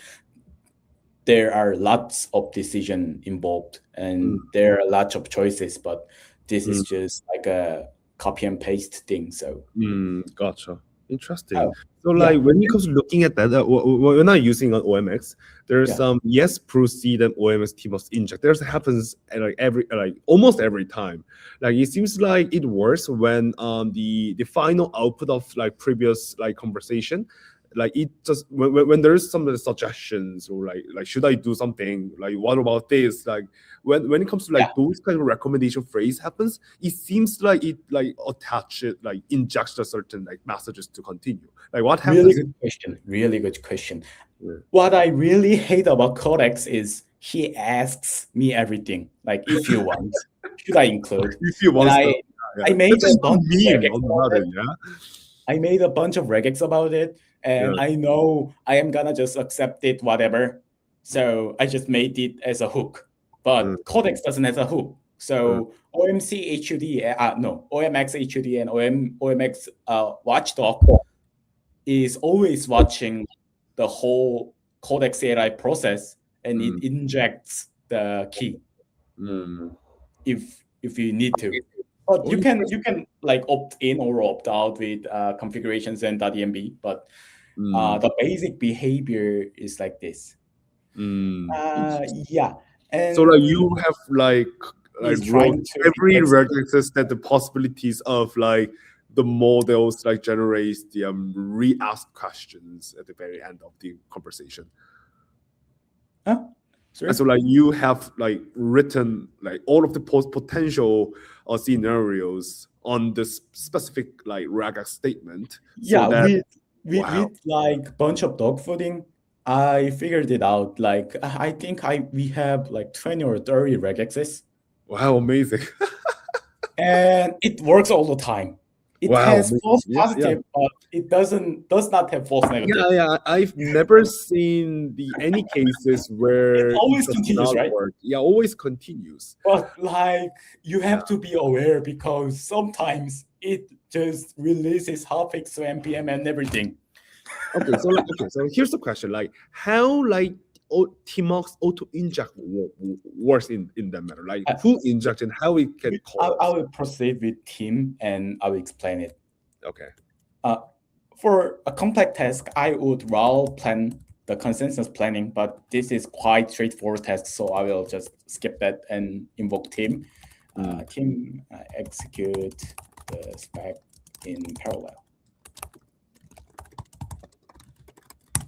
B: there are lots of decision involved and there are lots of choices. But this is just like a copy and paste thing. So
A: gotcha. Interesting. So like when it comes to looking at that, we're not using an OMX. There's some yes proceed and OMX T must inject. There's happens like almost every time. Like it seems like it works when the final output of like previous like conversation, like it just when there's some suggestions or like should I do something, like what about this, like when it comes to like those kind of recommendation phrase happens, it seems like it like attaches like injects a certain like messages to continue. Like what happens?
B: Really good question. What I really hate about Codex is he asks me everything, like if you want, should I include?
A: If you want,
B: I made a bunch of regex
A: about it.
B: I made a bunch of regex about it, and I know I am gonna just accept it, whatever. So I just made it as a hook. But Codex doesn't have a hook. So OMC HUD, OMX HUD and OMX Watchdog is always watching the whole codex CLI process, and it
A: Mm.
B: injects the key
A: Mm.
B: if you need to. But
A: Oh,
B: you can like opt in or opt out with configurations and .env. But
A: Mm.
B: the basic behavior is like this. Yeah,
A: So like
B: and
A: you have like
B: he's
A: wrote
B: trying to
A: every
B: index.
A: regexes that the possibilities of like the models like generates the re-asked questions at the very end of the conversation.
B: Huh? Sorry?
A: And so like you have like written like all of the potential scenarios on this specific like regex statement. So
B: Yeah,
A: that
B: with like bunch of dogfooding, I figured it out. Like I think we have like 20 or 30 regexes,
A: wow, amazing.
B: and it works all the time. It
A: Wow,
B: has
A: amazing.
B: false
A: Yeah, yeah.
B: positive, but it does not have false negative.
A: Yeah, I've never seen any cases
B: It
A: where it
B: always
A: does
B: continues,
A: not
B: right?
A: work. Yeah, always continues.
B: But like you
A: Yeah.
B: have to be aware because sometimes it just releases half-fixed to npm and everything.
A: So here's the question: like, how like Tmox auto inject works in that matter? Like,
B: I,
A: who injects and how it can
B: I
A: cause?
B: will proceed with team and I will explain it.
A: Okay.
B: For a complex task, I would rather plan the consensus planning, but this is quite straightforward task, so I will just skip that and invoke team. Team execute the spec in parallel.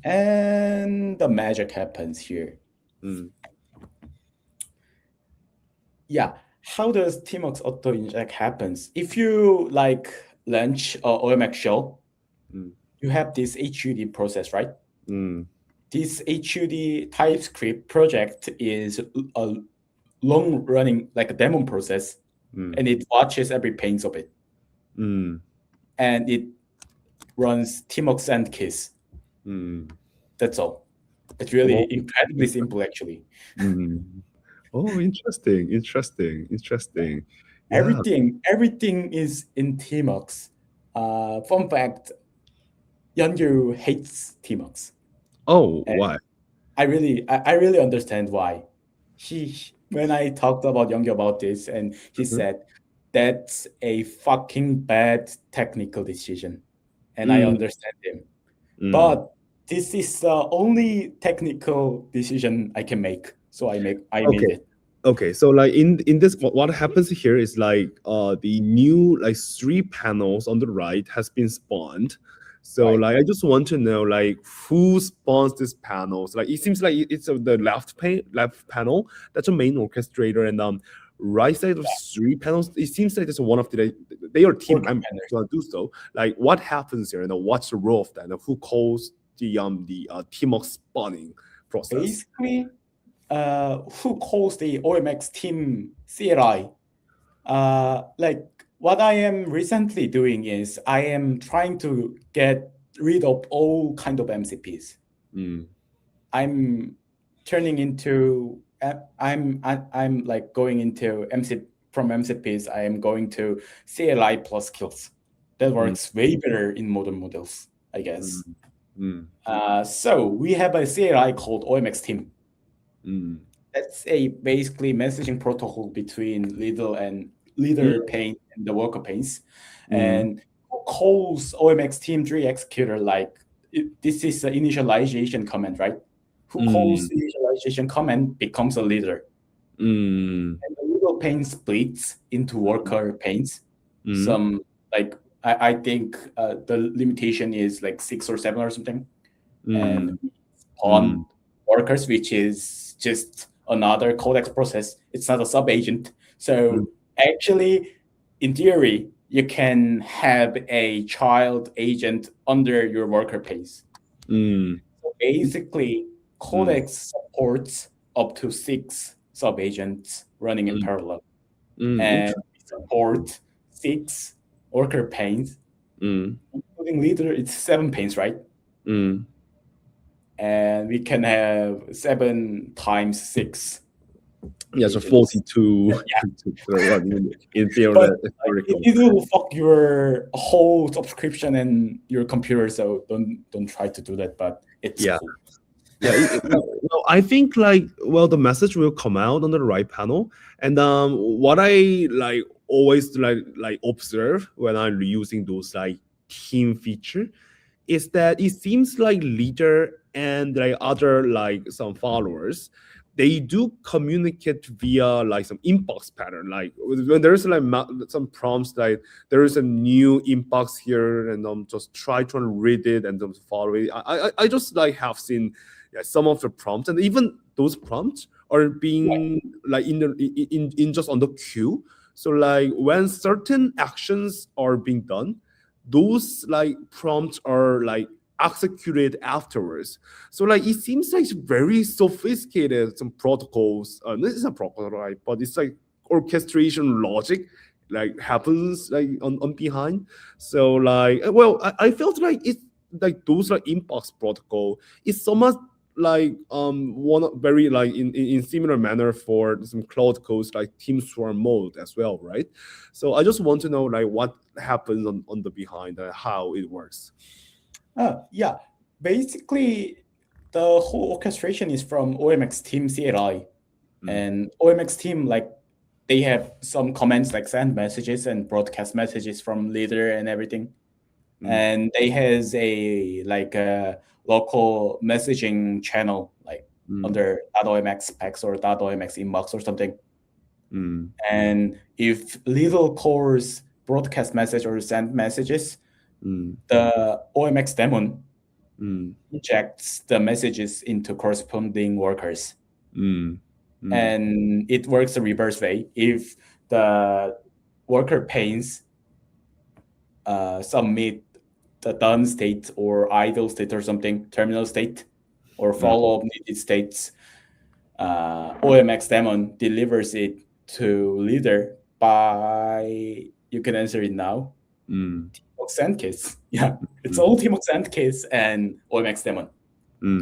B: And the magic happens here. Yeah, how does Tmox auto inject happens? If you like launch OMX shell, you have this HUD process, right? This HUD TypeScript project is a long running like a demo process, and it watches every pane of it, and it runs Tmox and Kiss. That's all. It's really incredibly simple, actually.
A: Oh, interesting. Yeah.
B: Everything is in Tmox. Fun fact: Yeachan hates Tmox.
A: Oh, why?
B: I really understand why. When I talked about Yeachan about this, and he said that's a fucking bad technical decision, and I understand him. But this is the only technical decision I can make, so I made it.
A: Okay, so like in this, what happens here is like the new like 3 panels on the right has been spawned. So
B: Right.
A: like I just want to know like who spawns these panels. Like it seems like it's the left panel that's a main orchestrator, and right side of 3 panels. It seems like it's one of they are team
B: Worker
A: members
B: planners.
A: to do so. Like what happens here, and what's the role of that, and who calls the team of spawning process?
B: Basically, who calls the OMX team CLI? Like what I am recently doing is I am trying to get rid of all kind of MCPs. I'm turning into I'm like going into from MCPs. I am going to CLI plus skills. That works way better in modern models, I guess. So we have a CLI called OMX team. That's a basically messaging protocol between leader pane and the worker panes. And who calls OMX team tree executor like this is the initialization command, right? Who calls the initialization command becomes a leader. And the leader pane splits into worker panes. Some like I think the limitation is like 6 or 7 or something. And spawn workers, which is just another codex process. It's not a sub-agent. So actually, in theory, you can have a child agent under your worker pace. So basically, codex supports up to 6 sub-agents running in parallel. And we support 6 worker panes, including leader, it's 7 panes, right? And we can have 7 times 6.
C: Yeah, so
B: If it's
C: 42
B: yeah,
C: to run in theory
B: but
C: theoretical.
B: it will fuck your whole subscription and your computer. So don't try to do that. But it's
C: Yeah.
B: cool.
C: Yeah, well, I think the message will come out on the right panel, and what I always observe when I'm using those team feature is that it seems like leader and other some followers, they do communicate via some inbox pattern. Like when there's some prompts, like there is a new inbox here, and just try to read it and follow it. I just have seen some of the prompts, and even those prompts are being in the in just on the queue. So when certain actions are being done, those prompts are executed afterwards. So it seems like it's very sophisticated some protocols. This is a protocol, right? But it's orchestration logic happens on behind. So I felt like it's those inbox protocol is so much one very in similar manner for some cloud codes like team swarm mode as well, right? So I just want to know what happens on the behind, how it works.
B: Yeah, basically the whole orchestration is from OMX team CLI, and OMX team they have some commands like send messages and broadcast messages from leader and everything. And they has a a local messaging channel under .omx specs or .omx inbox or something. And if little cores broadcast message or send messages, the OMX daemon injects the messages into corresponding workers. And it works the reverse way. If the worker panes submit the done state or idle state or something, terminal state or follow-up needed states, OMX daemon delivers it to leader by, you can answer it now, Tmox end case. Yeah, it's all Tmox end case and OMX daemon.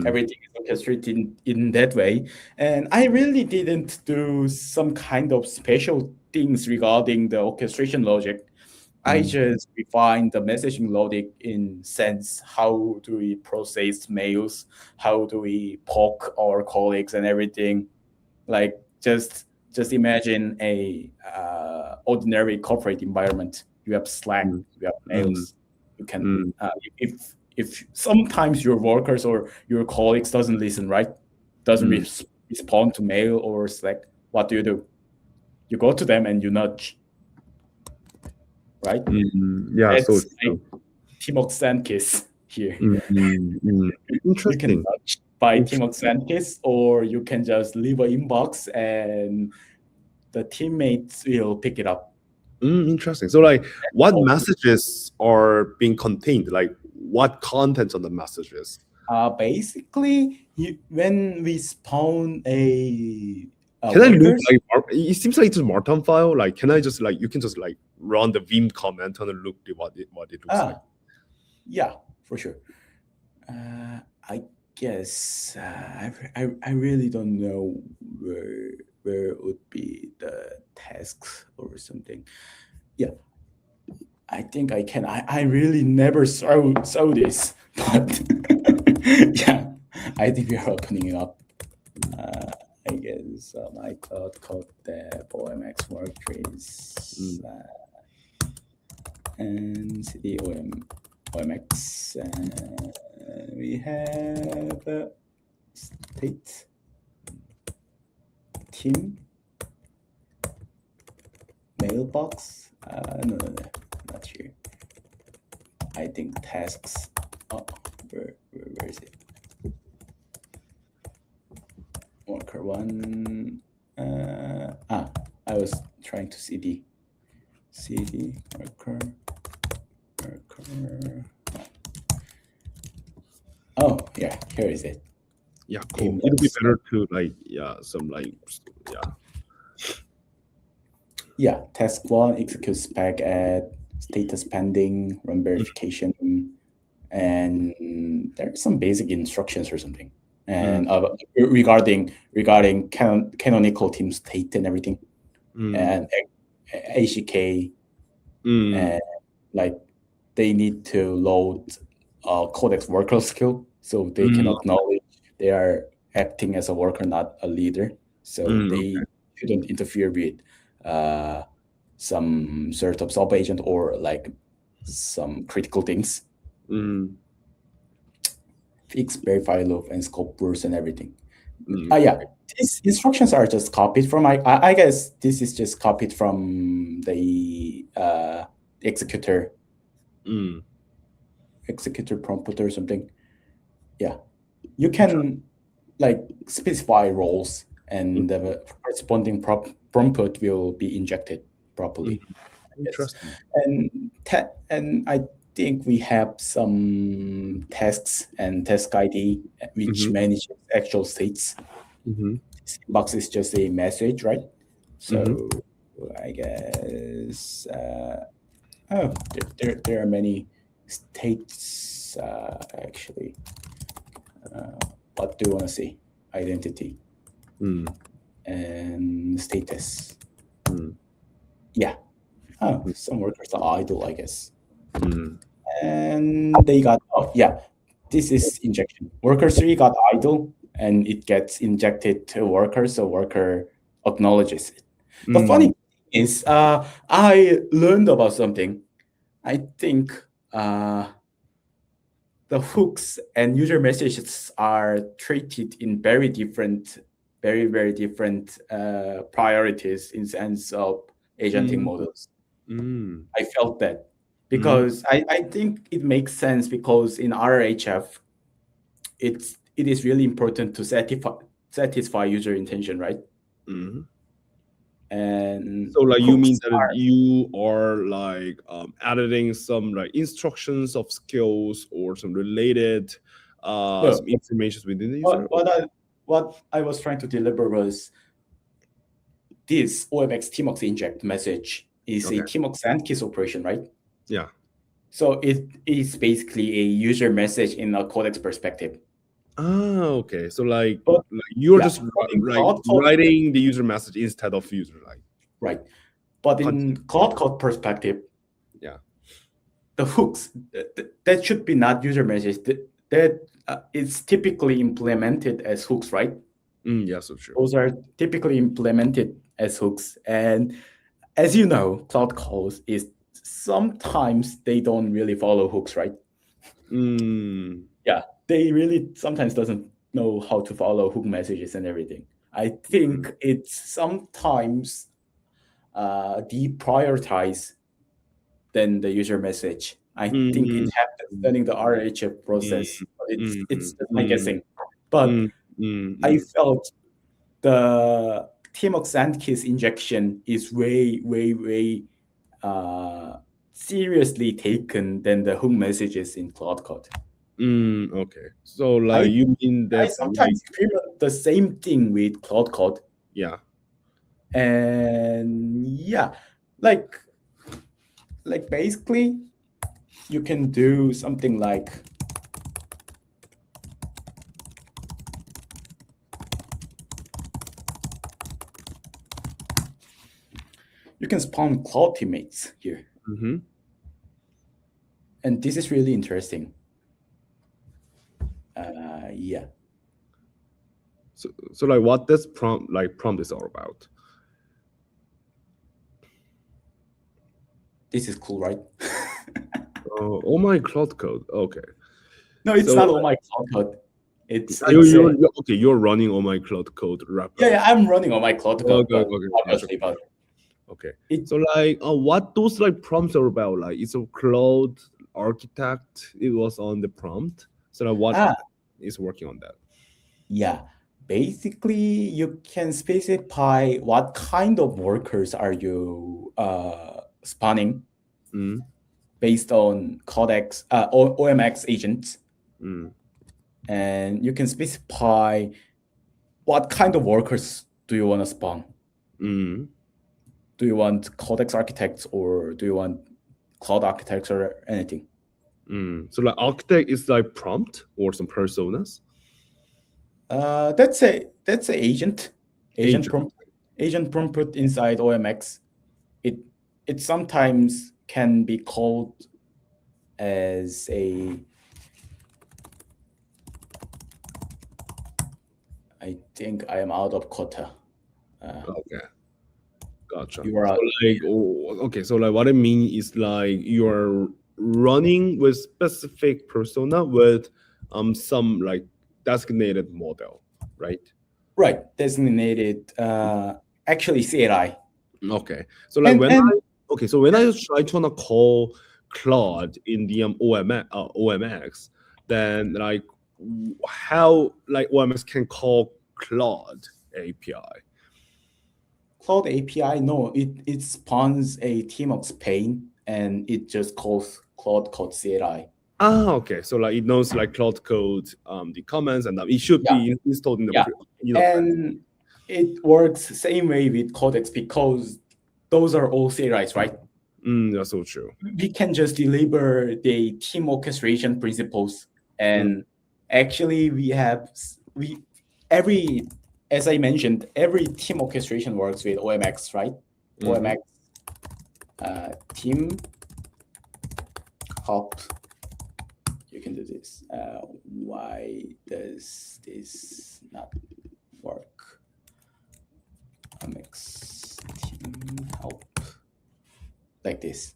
B: Everything is orchestrated in that way. And I really didn't do some kind of special things regarding the orchestration logic. I just refined the messaging logic in sense how do we process mails, how do we poke our colleagues and everything. Like just imagine a ordinary corporate environment. You have Slack, you have mails. You can if sometimes your workers or your colleagues doesn't listen, right? Doesn't respond to mail or Slack. What do? You go to them and you nudge. Right?
C: Yeah,
B: It's
C: so
B: like Tmox Sandkiss here.
C: Interesting.
B: You can nudge by Tmox Sandkiss, or you can just leave an inbox and the teammates will pick it up.
C: Interesting. So what messages are being contained? What contents on the messages?
B: Basically, when we spawn a
C: can I look it seems like it's a Markdown file. Can I just you can just run the vim comment and look at what it looks like?
B: Yeah, for sure. I guess I really don't know where would be the tasks or something. Yeah, I think I can. I really never saw this, but yeah, I think we are opening it up. I guess my cloud code dev OMX worktrace and cd OMX. We have state team mailbox. No, not here. I think tasks. Oh, where is it? Worker one. I was trying to cd worker. Oh yeah, here is it.
C: Yeah, cool. It'll be better to
B: yeah, task one execute spec at status pending, run verification, and there's some basic instructions or something. and regarding canonical team state and everything, and ACK, and like they need to load codex worker skill, so they can acknowledge they are acting as a worker, not a leader. So they shouldn't interfere with some sort of sub agent or like some critical things. Fix, verify, loop, and scope rules and everything. Yeah, these instructions are just copied from I guess this is just copied from the executor prompt or something. Yeah, you can like specify roles, and the corresponding prompt will be injected properly.
C: Interesting.
B: And I think we have some tasks and task ID which manages actual states. Box is just a message, right? So I guess there are many states actually. What do you want to see? Identity and status. Yeah. Some workers are idle, I guess. And they got this is injection. Worker 3 got idle, and it gets injected to worker, so worker acknowledges it. The funny thing is, I learned about something. I think the hooks and user messages are treated in very different, very different priorities in sense of agentic models. I felt that because I think it makes sense, because in RHF, it is really important to satisfy user intention, right? And
C: so like you mean that you are like editing some like instructions of skills or some related some information within the user?
B: What I was trying to deliver was this OMX TMUX inject message is a TMUX and kiss operation, right?
C: Yeah.
B: So it is basically a user message in a codex perspective.
C: Okay. So like you're just like writing the user message instead of user, like.
B: Right. But in quant perspective, the hooks that should be not user message. That it's typically implemented as hooks, right?
C: Yes, so true.
B: Those are typically implemented as hooks, and as you know, cloud calls is sometimes they don't really follow hooks, right? Yeah, they really sometimes doesn't know how to follow hook messages and everything. I think it's sometimes deprioritize than the user message. I think it happens during the RHF process. It's my guessing, but I felt the TMUX and kiss injection is way seriously taken than the hook messages in quauntcode.
C: Okay, so like you mean that
B: I sometimes experiment the same thing with quauntcode.
C: Yeah.
B: And yeah, like basically you can do something like you can spawn cloud teammates here. And this is really interesting. Yeah.
C: So like what this prompt is all about?
B: This is cool, right?
C: oh-my-claudecode. Okay.
B: No, it's not oh-my-claudecode. It's
C: you're running oh-my-claudecode rapidly.
B: Yeah, I'm running oh-my-claudecode.
C: Obviously, okay. So like what those like prompts are about? Like it's a cloud architect. It was on the prompt. So like what is working on that?
B: Yeah. Basically, you can specify what kind of workers are you spawning based on codex OMX agents. And you can specify what kind of workers do you want to spawn. Do you want codex architects, or do you want cloud architects, or anything?
C: So like architect is like prompt or some personas?
B: That's a agent
C: Agent.
B: prompt inside OMX. It sometimes can be called as a, I think I am out of quota.
C: Okay. Gotcha.
B: You are
C: So
B: out.
C: like, okay. So like, what I mean is like you're running with specific persona with some like designated model, right?
B: Right, designated actually CLI.
C: Okay. So like when
B: And
C: so when I try to call Claude in the OMX, then like how like OMX can call Claude API?
B: Cloud API, no, it spawns a tmux pane and it just calls Cloud Code CLI.
C: Ah, okay. So like it knows like Claude code, the comments, and it should
B: Yeah.
C: be installed in the
B: Yeah. And it works same way with codex because those are all CLIs, right?
C: That's so true.
B: We can just deliver the team orchestration principles, and actually as I mentioned, every team orchestration works with OMX, right? OMX team help. You can do this. Why does this not work? OMX team help like this.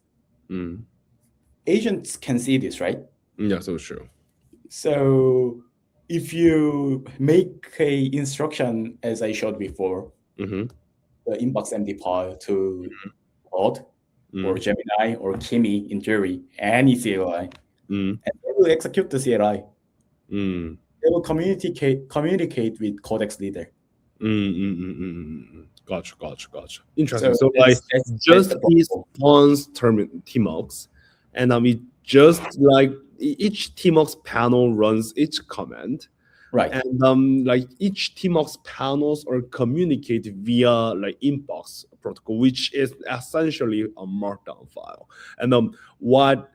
B: Agents can see this, right?
C: Yeah, so true.
B: So if you make a instruction, as I showed before, the inbox empty file to Claude or Gemini or Kimi in theory, any CLI, and they will execute the CLI. They will communicate with codex leader.
C: Gotcha. Interesting. So like just these spawns tmux, and it just like each tmux panel runs each command.
B: Right.
C: And like each tmux panels are communicate via like inbox protocol, which is essentially a markdown file. And what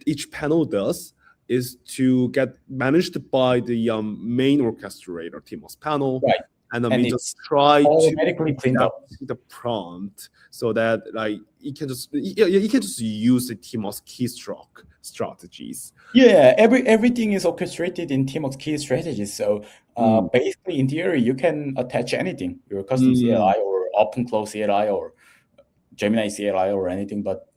C: each panel does is to get managed by the main orchestrator tmux panel.
B: Right.
C: And then we just try
B: automatically
C: to
B: cleaned up
C: the prompt so that like you can just use the tmux keystroke strategies.
B: Yeah, everything is orchestrated in tmux key strategies. So basically, in theory, you can attach anything, your custom CLI or open close CLI or Gemini CLI or anything. But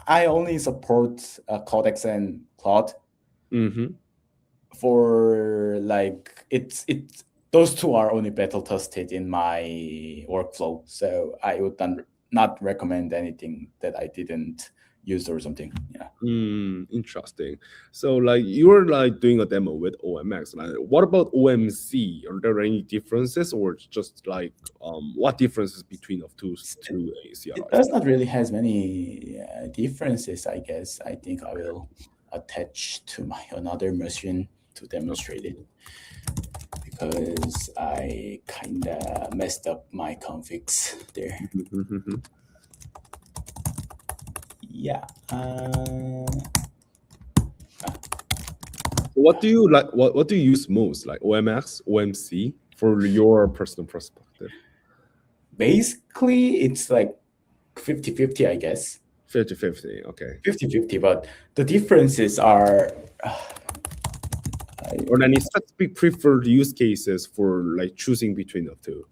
B: I only support Codex and Claude. For like those two are only battle tested in my workflow, so I would not recommend anything that I didn't use or something. Yeah.
C: Interesting. So like you're like doing a demo with OMX. Like, what about OMC? Are there any differences, or just like what differences between of two CLIs?
B: It does not really has many differences. I guess I think I will attach to my another machine to demonstrate it, because I kind of messed up my configs there. Yeah.
C: What do you like? What do you use most, like OMX, OMC, for your personal perspective?
B: Basically, it's like 50-50, I guess.
C: 50-50, okay.
B: 50-50, but the differences are.
C: Or any specific preferred use cases for like choosing between the two?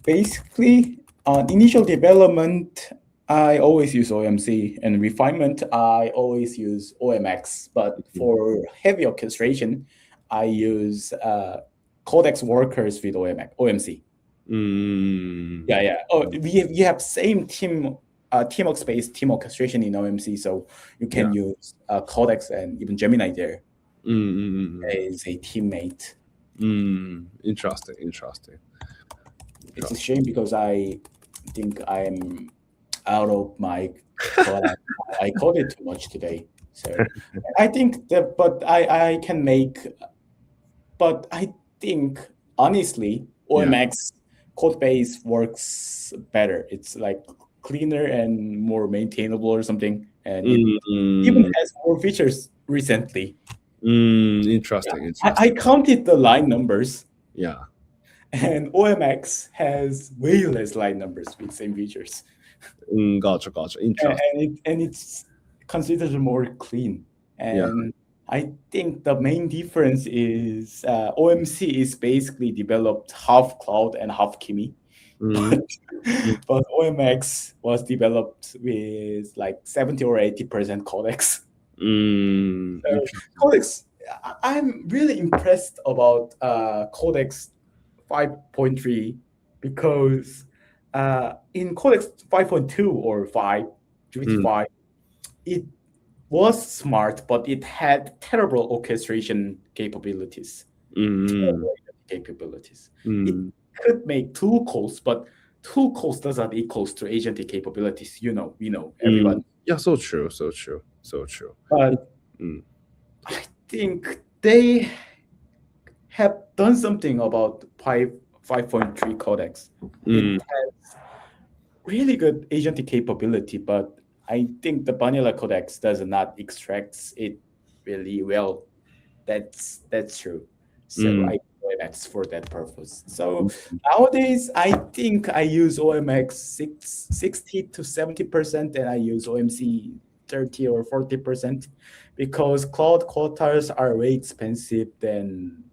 B: Basically, on initial development, I always use OMC, and refinement, I always use OMX. But for heavy orchestration, I use codex workers with OMC. Yeah. Oh, we have same tmux-based team orchestration in OMC, so you can use codex and even Gemini there as a teammate.
C: Interesting.
B: It's a shame because I think I'm out of my product. I coded too much today, so I think that. But I can make. But I think honestly, OMX code base works better. It's like cleaner and more maintainable or something, and it even has more features recently.
C: Interesting.
B: I
C: Interesting.
B: counted the line numbers,
C: Yeah.
B: and OMX has way less line numbers with same features,
C: Gotcha. Gotcha.
B: and,
C: Interesting.
B: it's considered more clean.
C: Yeah.
B: And I think the main difference is OMC is basically developed half cloud and half Kimi,
C: Mm,
B: but but OMX was developed with like 70 or 80% codex. So
C: interesting.
B: codex, I'm really impressed about codex 5.3 because in codex 5.2 or 5,
C: Mm,
B: GPT-5, it was smart, but it had terrible orchestration capabilities.
C: mm,
B: Terrible capabilities. It
C: mm.
B: could make tool calls, but tool calls doesn't equals to agentic capabilities. We know, everyone.
C: Yeah. So true. So true. So true.
B: But
C: Mm,
B: I think they have done something about 5.3 codex. It
C: mm,
B: has really good agentic capability, but I think the vanilla codex does not extract it really well. That's true. So
C: mm,
B: I use OMX for that purpose. So nowadays, I think I use OMX 60 to 70%, and I use OMC 30 or 40% because cloud quotas are way expensive than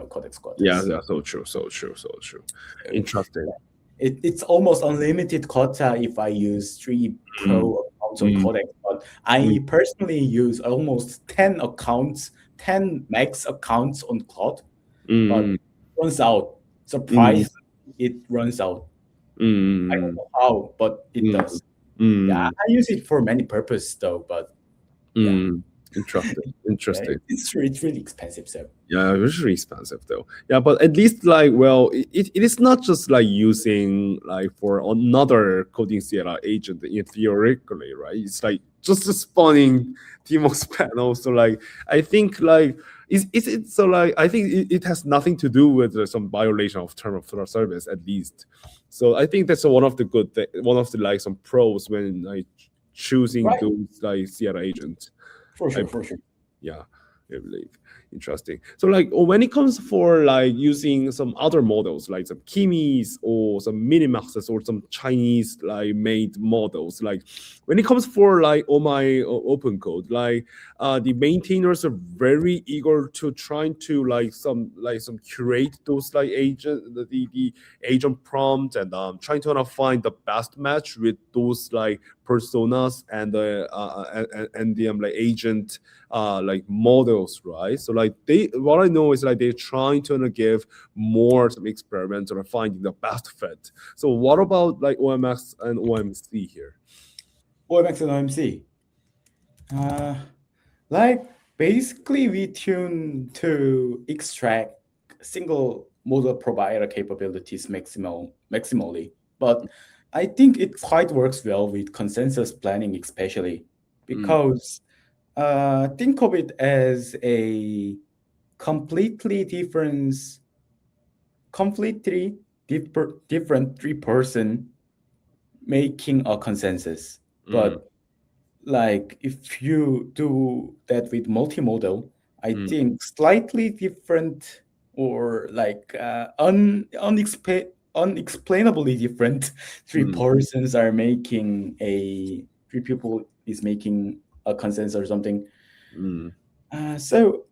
B: codex
C: yeah.
B: quotas.
C: Yeah. So true. So true. So true.
B: So,
C: Interesting.
B: it's almost unlimited quota if I use three
C: Mm,
B: pro accounts on
C: mm,
B: Codex, but
C: mm,
B: I personally use almost 10 accounts, 10 max accounts on Cloud, but
C: mm,
B: it runs out.
C: mm,
B: Surprise, it runs out. I don't
C: mm,
B: know how, but it
C: mm,
B: does. Yeah,
C: mm,
B: I use it for many purposes though, but yeah,
C: Interesting.
B: yeah,
C: Interesting.
B: it's really expensive. So
C: Yeah, it's really expensive though. Yeah, but at least like, well, it is not just like using like for another coding CLI agent in theoretically, right? It's like just spawning TMOS panel. So like, I think like, is it so like, I think it has nothing to do with some violation of term of service at least. So I think that's one of the one of the like some pros when like choosing
B: right,
C: those like CLI agents.
B: for
C: I
B: sure, for sure.
C: yeah, I believe. Interesting. So like when it comes for like using some other models like some Kimis or some Minimaxes or some Chinese like made models, like when it comes for like oh my open code, like the maintainers are very eager to trying to like some curate those like agent the agent prompt and trying to find the best match with those like personas and and the like agent like models, right? So like they, what I know is like they're trying to give more some experiments or finding the best fit. So what about like OMX and OMC here?
B: OMX and OMC. Uh, Like basically we tune to extract single model provider capabilities maximally. But I think it quite works well with consensus planning, especially
C: Mm,
B: because think of it as a completely different, completely different three-person making a consensus.
C: mm,
B: But like if you do that with multimodal, I
C: mm,
B: think slightly different or like unexplainably different three
C: mm,
B: persons are making a three people is making a consensus or something.
C: mm,
B: So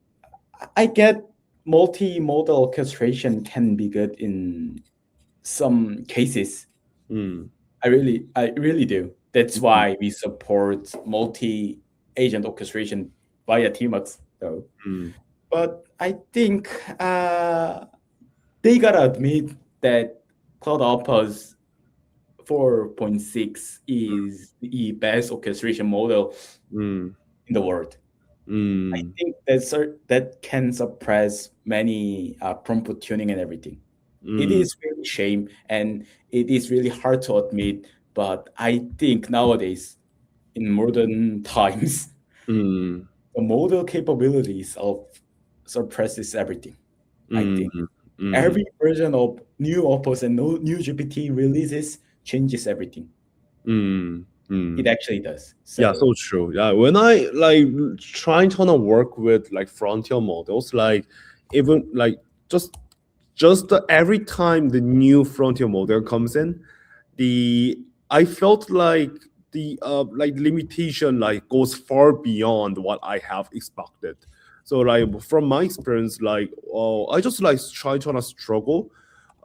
B: I get multimodal orchestration can be good in some cases.
C: mm,
B: I really do. That's why we support multi-agent orchestration via Tmux, though.
C: mm,
B: But I think they gotta admit that Cloud Opus 4.6 is the best orchestration model
C: mm,
B: in the world. I
C: mm,
B: think that can suppress many prompt tuning and everything. It
C: mm,
B: is really shame and it is really hard to admit, but I think nowadays in modern times,
C: mm,
B: the model capabilities of suppresses everything. I
C: mm,
B: think
C: mm,
B: every version of new Opus and new GPT releases changes everything.
C: mm.
B: It actually does.
C: Yeah, so true. Yeah, when I like trying to work with like frontier models, like even like just every time the new frontier model comes in, I felt like the like limitation like goes far beyond what I have expected. So like from my experience, like I just like try to struggle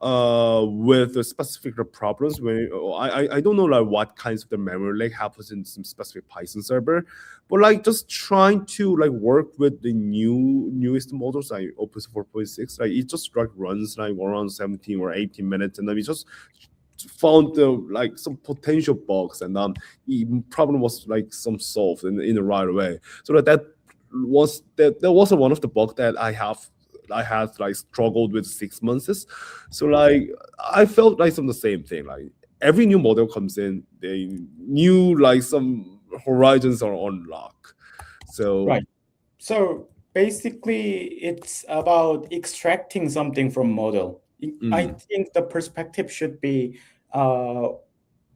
C: with the specific problems when I don't know like what kinds of the memory leak happens in some specific Python server, but like just trying to like work with the newest models like Opus 4.6, like it just like runs like around 17 or 18 minutes, and then we just found like some potential bugs, and the problem was like some solved in the right way. So that was one of the bugs that I had like struggled with 6 months. So like I felt like some the same thing. Like every new model comes in, they new like some horizons are unlocked. So
B: Right. So basically, it's about extracting something from model. I think the perspective should be,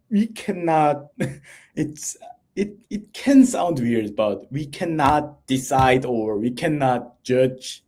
B: we cannot. It can sound weird, but we cannot decide or we cannot judge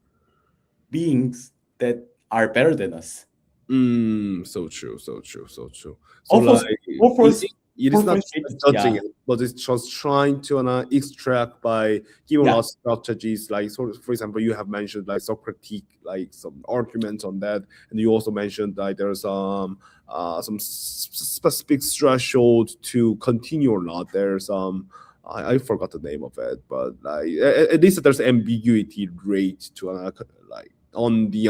B: beings that are better than us.
C: So true, so true, so true. So
B: Of course,
C: like
B: of course,
C: it is not judging
B: yeah,
C: it, but it's just trying to extract by giving
B: yeah,
C: us strategies. Like, so for example, you have mentioned like some critique, like some arguments on that, and you also mentioned like there's some specific threshold to continue or not. There's I forgot the name of it, but like at least there's ambiguity rate to like on the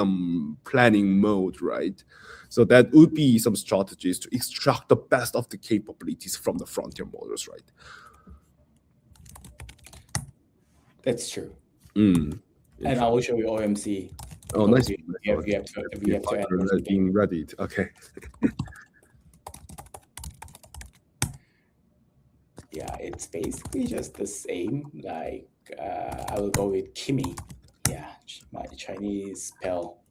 C: planning mode, right? So that would be some strategies to extract the best of the capabilities from the frontier models, right?
B: that's true.
C: Mm.
B: And I will show you OMC.
C: Oh, nice.
B: We have to add more something.
C: Being ready. Okay.
B: Yeah, it's basically just the same. Like I will go with Kimi. Yeah, my Chinese spell.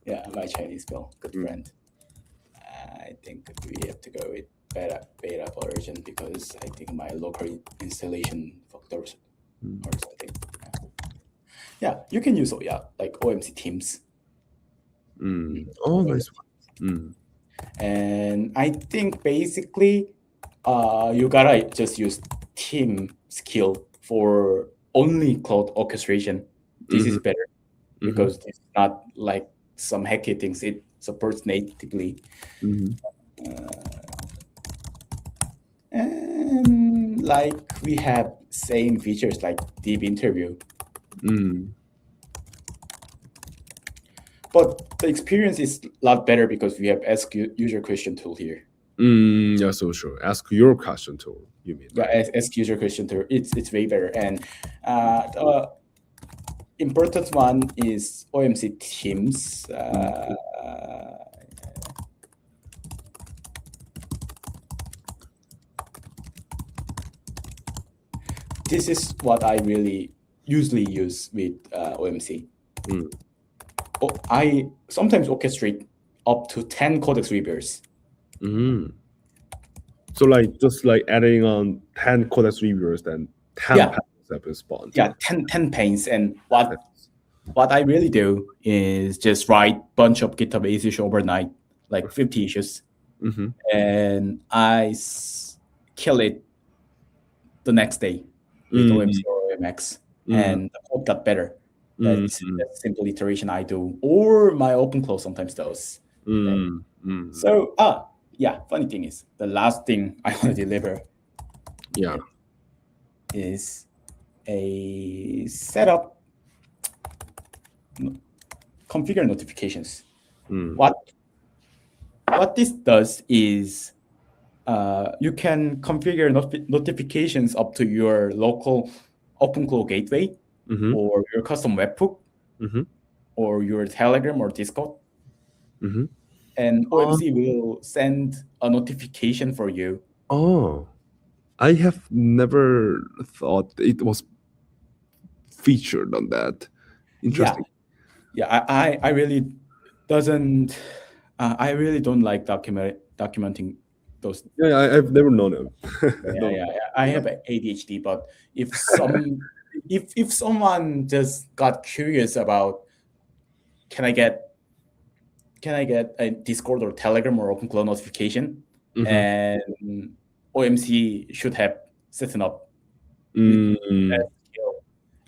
B: Yeah, my Chinese spell. Good friend. I think we have to go with beta version because I think my local installation factors or something. Yeah, you can use like OMC Teams.
C: Oh, nice one.
B: And I think basically you gotta just use team skill for only cloud orchestration. This is better because it's not like some hacky things. It supports natively. And like we have same features like deep interview. But the experience is a lot better because we have ask user question tool here.
C: Yeah, so sure. Ask your question tool, you mean?
B: Yeah,
C: Right?
B: ask user question tool. It's way better. And the important one is OMC Teams. This is what I really usually use with OMC. I sometimes orchestrate up to 10 codex reviewers.
C: So like just like adding on 10 codex reviewers, then 10
B: Yeah.
C: patterns have been spawned.
B: Yeah, 10 panes. And what I really do is just write bunch of GitHub issues overnight, like 50 issues. And I kill it the next day with OMC or OMX. And the code got better. That's simple iteration I do. Or my OpenClaw sometimes does. So, yeah, funny thing is, the last thing I want to deliver is a setup configure notifications. What this does is you can configure notifications up to your local OpenClaw gateway or your custom webhook or your Telegram or Discord. And OMC will send a notification for you.
C: Oh, I have never thought it was featured on that. Interesting.
B: Yeah, I really don't like documenting those.
C: Yeah, I've never known him.
B: Yeah. I have ADHD, but if someone just got curious about, can I get a Discord or Telegram or OpenClaw notification, and OMC should have set up with that skill.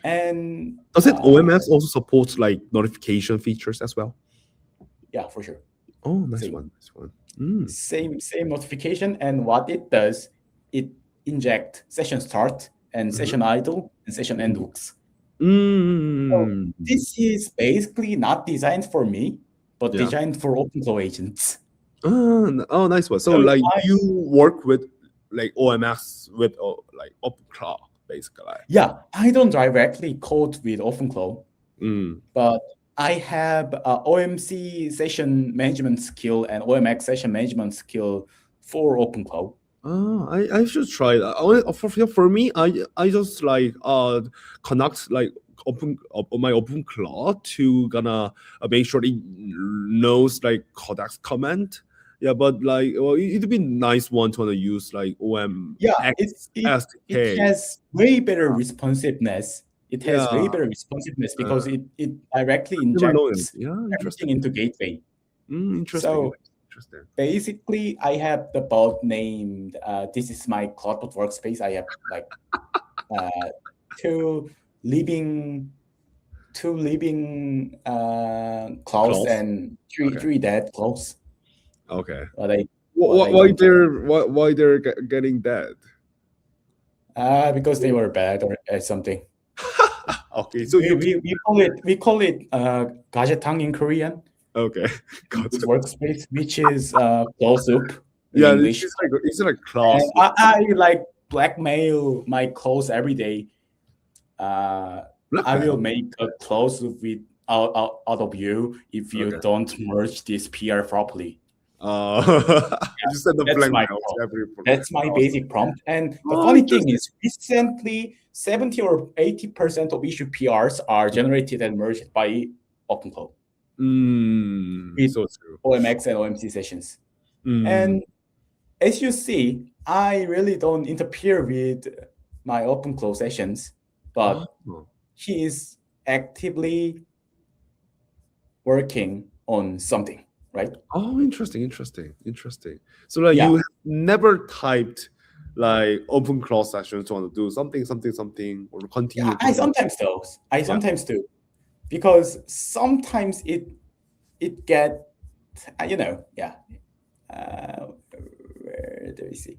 B: And
C: does it OMX also support like notification features as well?
B: Yeah, for sure.
C: Oh, nice
B: Same.
C: one.
B: Same notification, and what it does, it inject session start and session idle and session end hooks. So this is basically not designed for me, but designed for OpenClaw agents.
C: Oh, nice one. So like you work with like OMX with like OpenClaw, basically.
B: Yeah, I don't directly code with OpenClaw, but I have OMC session management skill and OMX session management skill for OpenClaw.
C: Oh, I should try that. For me, I just like connect like my OpenClaw to gonna make sure it knows like codex comment. Yeah, but like, well, it'd be nice one to wanna use like OMX.
B: Yeah, it has way better responsiveness. It has way better responsiveness because it directly injects everything into gateway.
C: Interesting.
B: So basically, I have the bot named, this is my CloudBot workspace. I have like two living claws and three dead claws.
C: Okay. Why they're getting dead?
B: Because they were bad or something.
C: Okay, so
B: we call it gajetang in Korean.
C: Okay,
B: workspace, which is claw soup in English.
C: It's like claw soup.
B: I like blackmail my claws every day. I will make a claw soup out of you if you don't merge this PR properly. That's my basic prompt. And the funny thing is, recently 70 or 80% of issued PRs are generated and merged by OpenClaw.
C: So true.
B: OMX and OMC sessions. And as you see, I really don't interfere with my OpenClaw sessions, but he is actively working on something, right?
C: Oh, interesting. So like you have never typed like OpenClaw sessions to want to do something or continue.
B: Yeah, I sometimes do. Because sometimes it get, where do we see?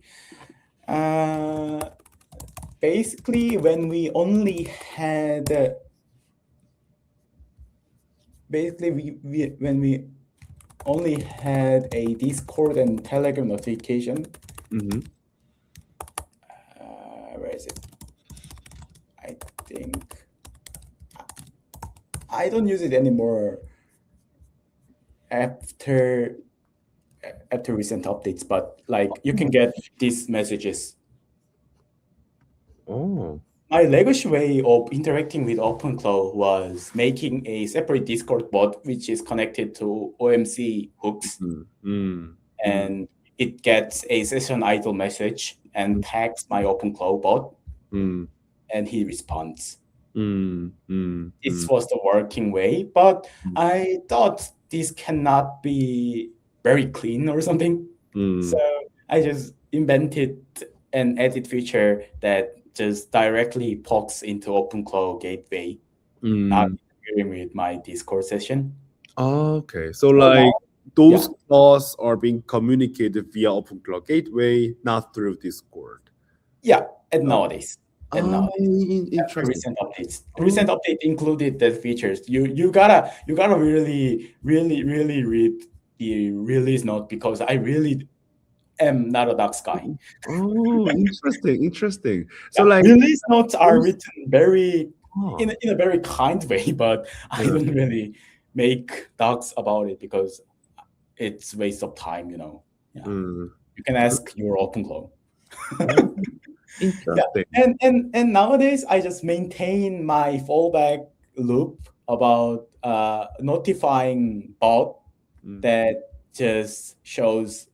B: Basically, when we only had a Discord and Telegram notification. Where is it? I think I don't use it anymore after recent updates, but like you can get these messages. My legacy way of interacting with OpenClaw was making a separate Discord bot which is connected to OMC hooks, and it gets a session idle message and tags my OpenClaw bot, and he responds. This was the working way, but I thought this cannot be very clean or something. So I just invented an edit feature that just directly pokes into OpenClaw gateway, not interfering with my Discord session.
C: Okay, so like those claws are being communicated via OpenClaw gateway, not through Discord.
B: Yeah, and nowadays.
C: Interesting.
B: Recent update included the features. You gotta really read the release note, because I really am not a docs guy.
C: Oh, interesting. So like
B: release notes are written very in a very kind way, but I don't really make docs about it because it's waste of time, You can ask your OpenClaw. And nowadays I just maintain my fallback loop about notifying bot that just shows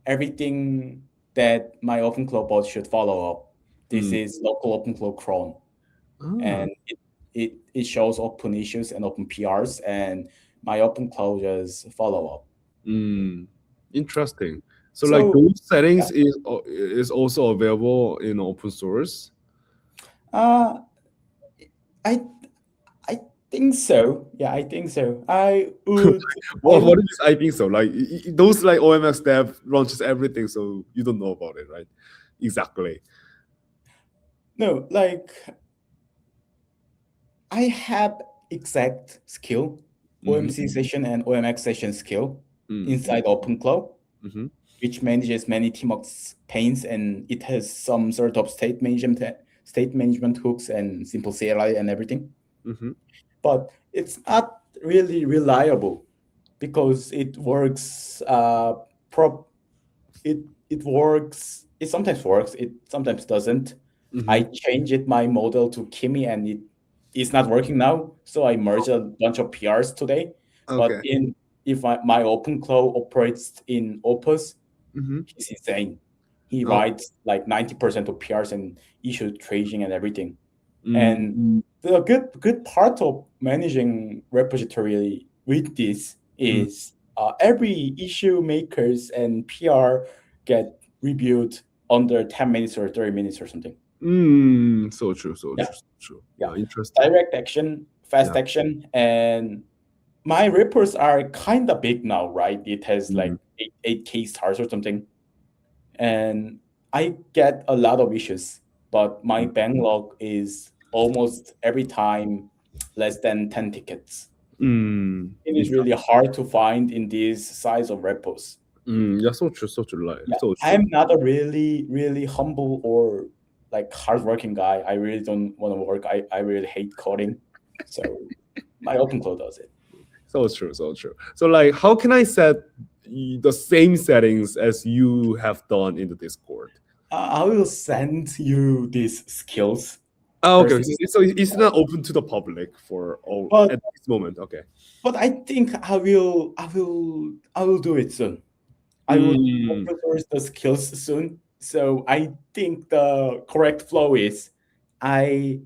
B: everything that my OpenClaw bot should follow up. This
C: Mm.
B: is local OpenClaw cron,
C: Ah.
B: and it shows open issues and open PRs, and my OpenClaw just follow up.
C: Interesting. So like
B: So
C: those settings is also available in open source.
B: I I think so. Yeah, I think so. I would.
C: Well,
B: I
C: what
B: would
C: is I think so? Like those like OMX dev launches everything, so you don't know about it, right? Exactly.
B: no, like I have exact skill, OMC session and OMX session skill inside OpenClaw,
C: Mhm.
B: which manages many TMUX panes, and it has some sort of state management hooks and simple CLI and everything.
C: Mhm.
B: But it's not really reliable because it works. It works. It sometimes works. It sometimes doesn't. I changed my model to Kimi, and it is not working now. So I merged a bunch of PRs today. But
C: Okay.
B: if my OpenClaw operates in Opus,
C: Mhm.
B: he's insane. He
C: Oh.
B: writes like 90% of PRs and issue tracing and everything.
C: Mm.
B: And the good part of managing repository with this is every issue makers and PR get reviewed under 10 minutes or 30 minutes or something.
C: So true. So
B: Yeah.
C: true. So true.
B: Yeah.
C: Interesting.
B: Direct action, fast
C: Yeah.
B: action, and my repos are kind of big now, right? It has like 8K stars or something. And I get a lot of issues, but my backlog is almost every time less than 10 tickets. It is really hard to find in this size of repos.
C: Yeah, so true. So true. Like,
B: Yeah,
C: so true.
B: I'm not a really humble or like hardworking guy. I really don't want to work. I really hate coding. So my OpenClaw does it.
C: So true. So true. So like, how can I set the same settings as you have done in the Discord?
B: I will send you these skills.
C: Oh, okay.
B: First.
C: So it's not open to the public for all
B: But-
C: at this moment. Okay.
B: But I think I will do it soon. I will open source the skills soon. So I think the correct flow is I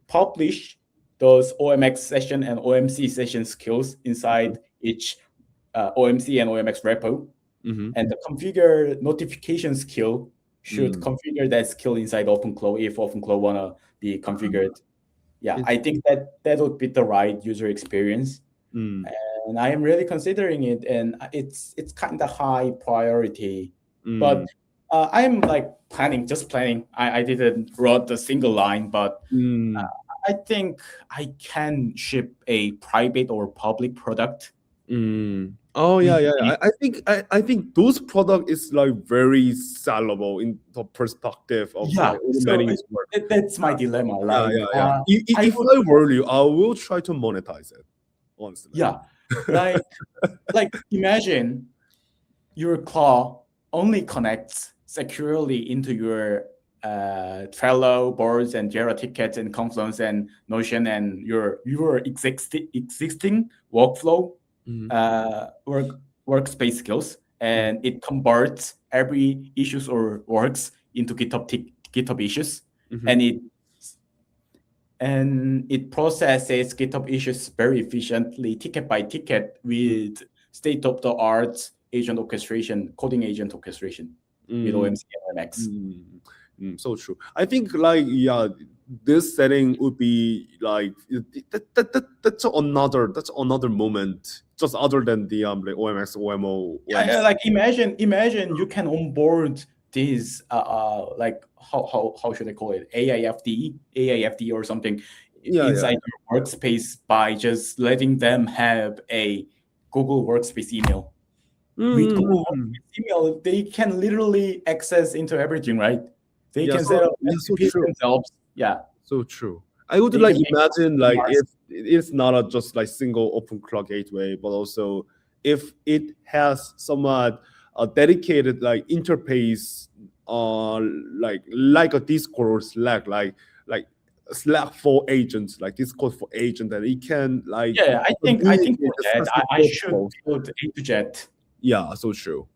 B: publish those OMX session and OMC session skills inside each OMC and OMX repo. And the configure notification skill should configure that skill inside OpenClaw if OpenClaw wanna be configured. Yeah, I think that would be the right user experience. And I am really considering it, and it's kind of high priority. But I'm like just planning. I didn't write a single line, but I think I can ship a private or public product.
C: Oh yeah. I think those product is like very sellable in the perspective of like automating his work.
B: That's my dilemma. Like,
C: If I were you, I will try to monetize it. Honestly.
B: Yeah, like imagine your claw only connects securely into your Trello boards and Jira tickets and Confluence and Notion and your existing workflow workspace skills, and it converts every issues or works into GitHub issues, and it processes GitHub issues very efficiently, ticket by ticket, with state-of-the-art agent orchestration, coding agent orchestration with OMC and OMX.
C: So true. I think like this setting would be like that's another moment, just other than the like OMX, OMO.
B: Yeah, like imagine you can onboard these like how should I call it, AIFD or something inside your workspace by just letting them have a Google Workspace email. With Google Workspace email, they can literally access into everything, right? They can set up themselves. Yeah.
C: So true. I would like imagine like if it's not just like single OpenClaw gateway, but also if it has somewhat a dedicated like interface, like a Discord or Slack, like Slack for agents, like Discord for agent, that it can like.
B: Yeah, I think for that I should build A to Z.
C: Yeah, so true.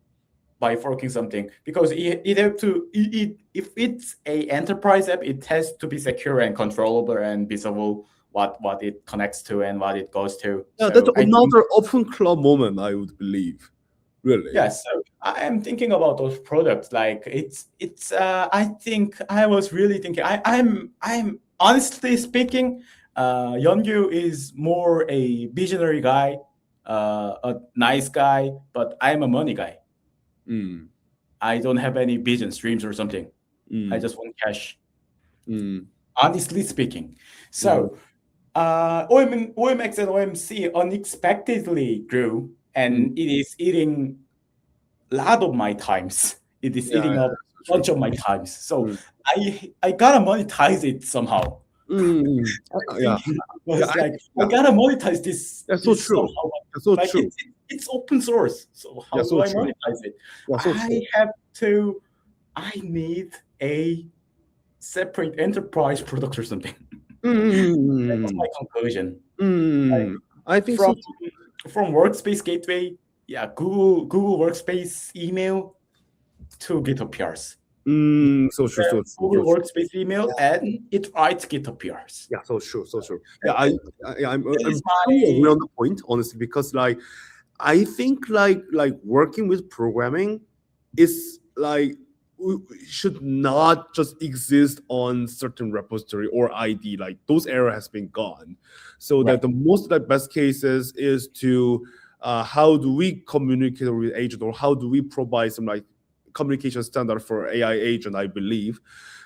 B: by forking something, because it have to if it's a enterprise app, it has to be secure and controllable and visible what it connects to and what it goes to.
C: Yeah,
B: So
C: that's
B: I think,
C: another open cloud moment, I would believe. Really.
B: yeah, so I am thinking about those products. Like it's I think I was really thinking I'm honestly speaking, Yeongyu is more a visionary guy, a nice guy, but I'm a money guy.
C: Mm,
B: I don't have any vision streams or something. I
C: mm,
B: just want cash,
C: mm,
B: honestly speaking.
C: mm,
B: So OMX and OMC unexpectedly grew,
C: mm.
B: and it is eating a lot of my times. It is
C: Yeah,
B: eating
C: yeah,
B: up
C: that's
B: a bunch
C: true.
B: of my times. So
C: Mm,
B: I gotta monetize it somehow.
C: mm, yeah,
B: Thinking
C: yeah,
B: was like, I
C: yeah,
B: gotta monetize
C: that's so
B: this
C: true.
B: somehow.
C: That's so
B: Like
C: true.
B: it's open source. So
C: Yeah,
B: how do
C: so
B: I
C: true.
B: monetize it?
C: Yeah, so true.
B: I need a separate enterprise product or something. That's
C: Mm,
B: my conclusion.
C: mm, I think
B: From
C: so.
B: from Workspace Gateway, yeah, Google Workspace email to GitHub PRs.
C: So true, so true,
B: Google
C: so true.
B: Workspace email and it writes GitHub PRs.
C: Yeah, so true, so true. Yeah, I'm
B: This is
C: fully agree
B: my
C: on the point, honestly, because like I think like working with programming is like should not just exist on certain repository or ID. Like those era has been gone, so that
B: right.
C: the most like best cases is to how do we communicate with agent, or how do we provide some like communication standard for AI agent, I believe,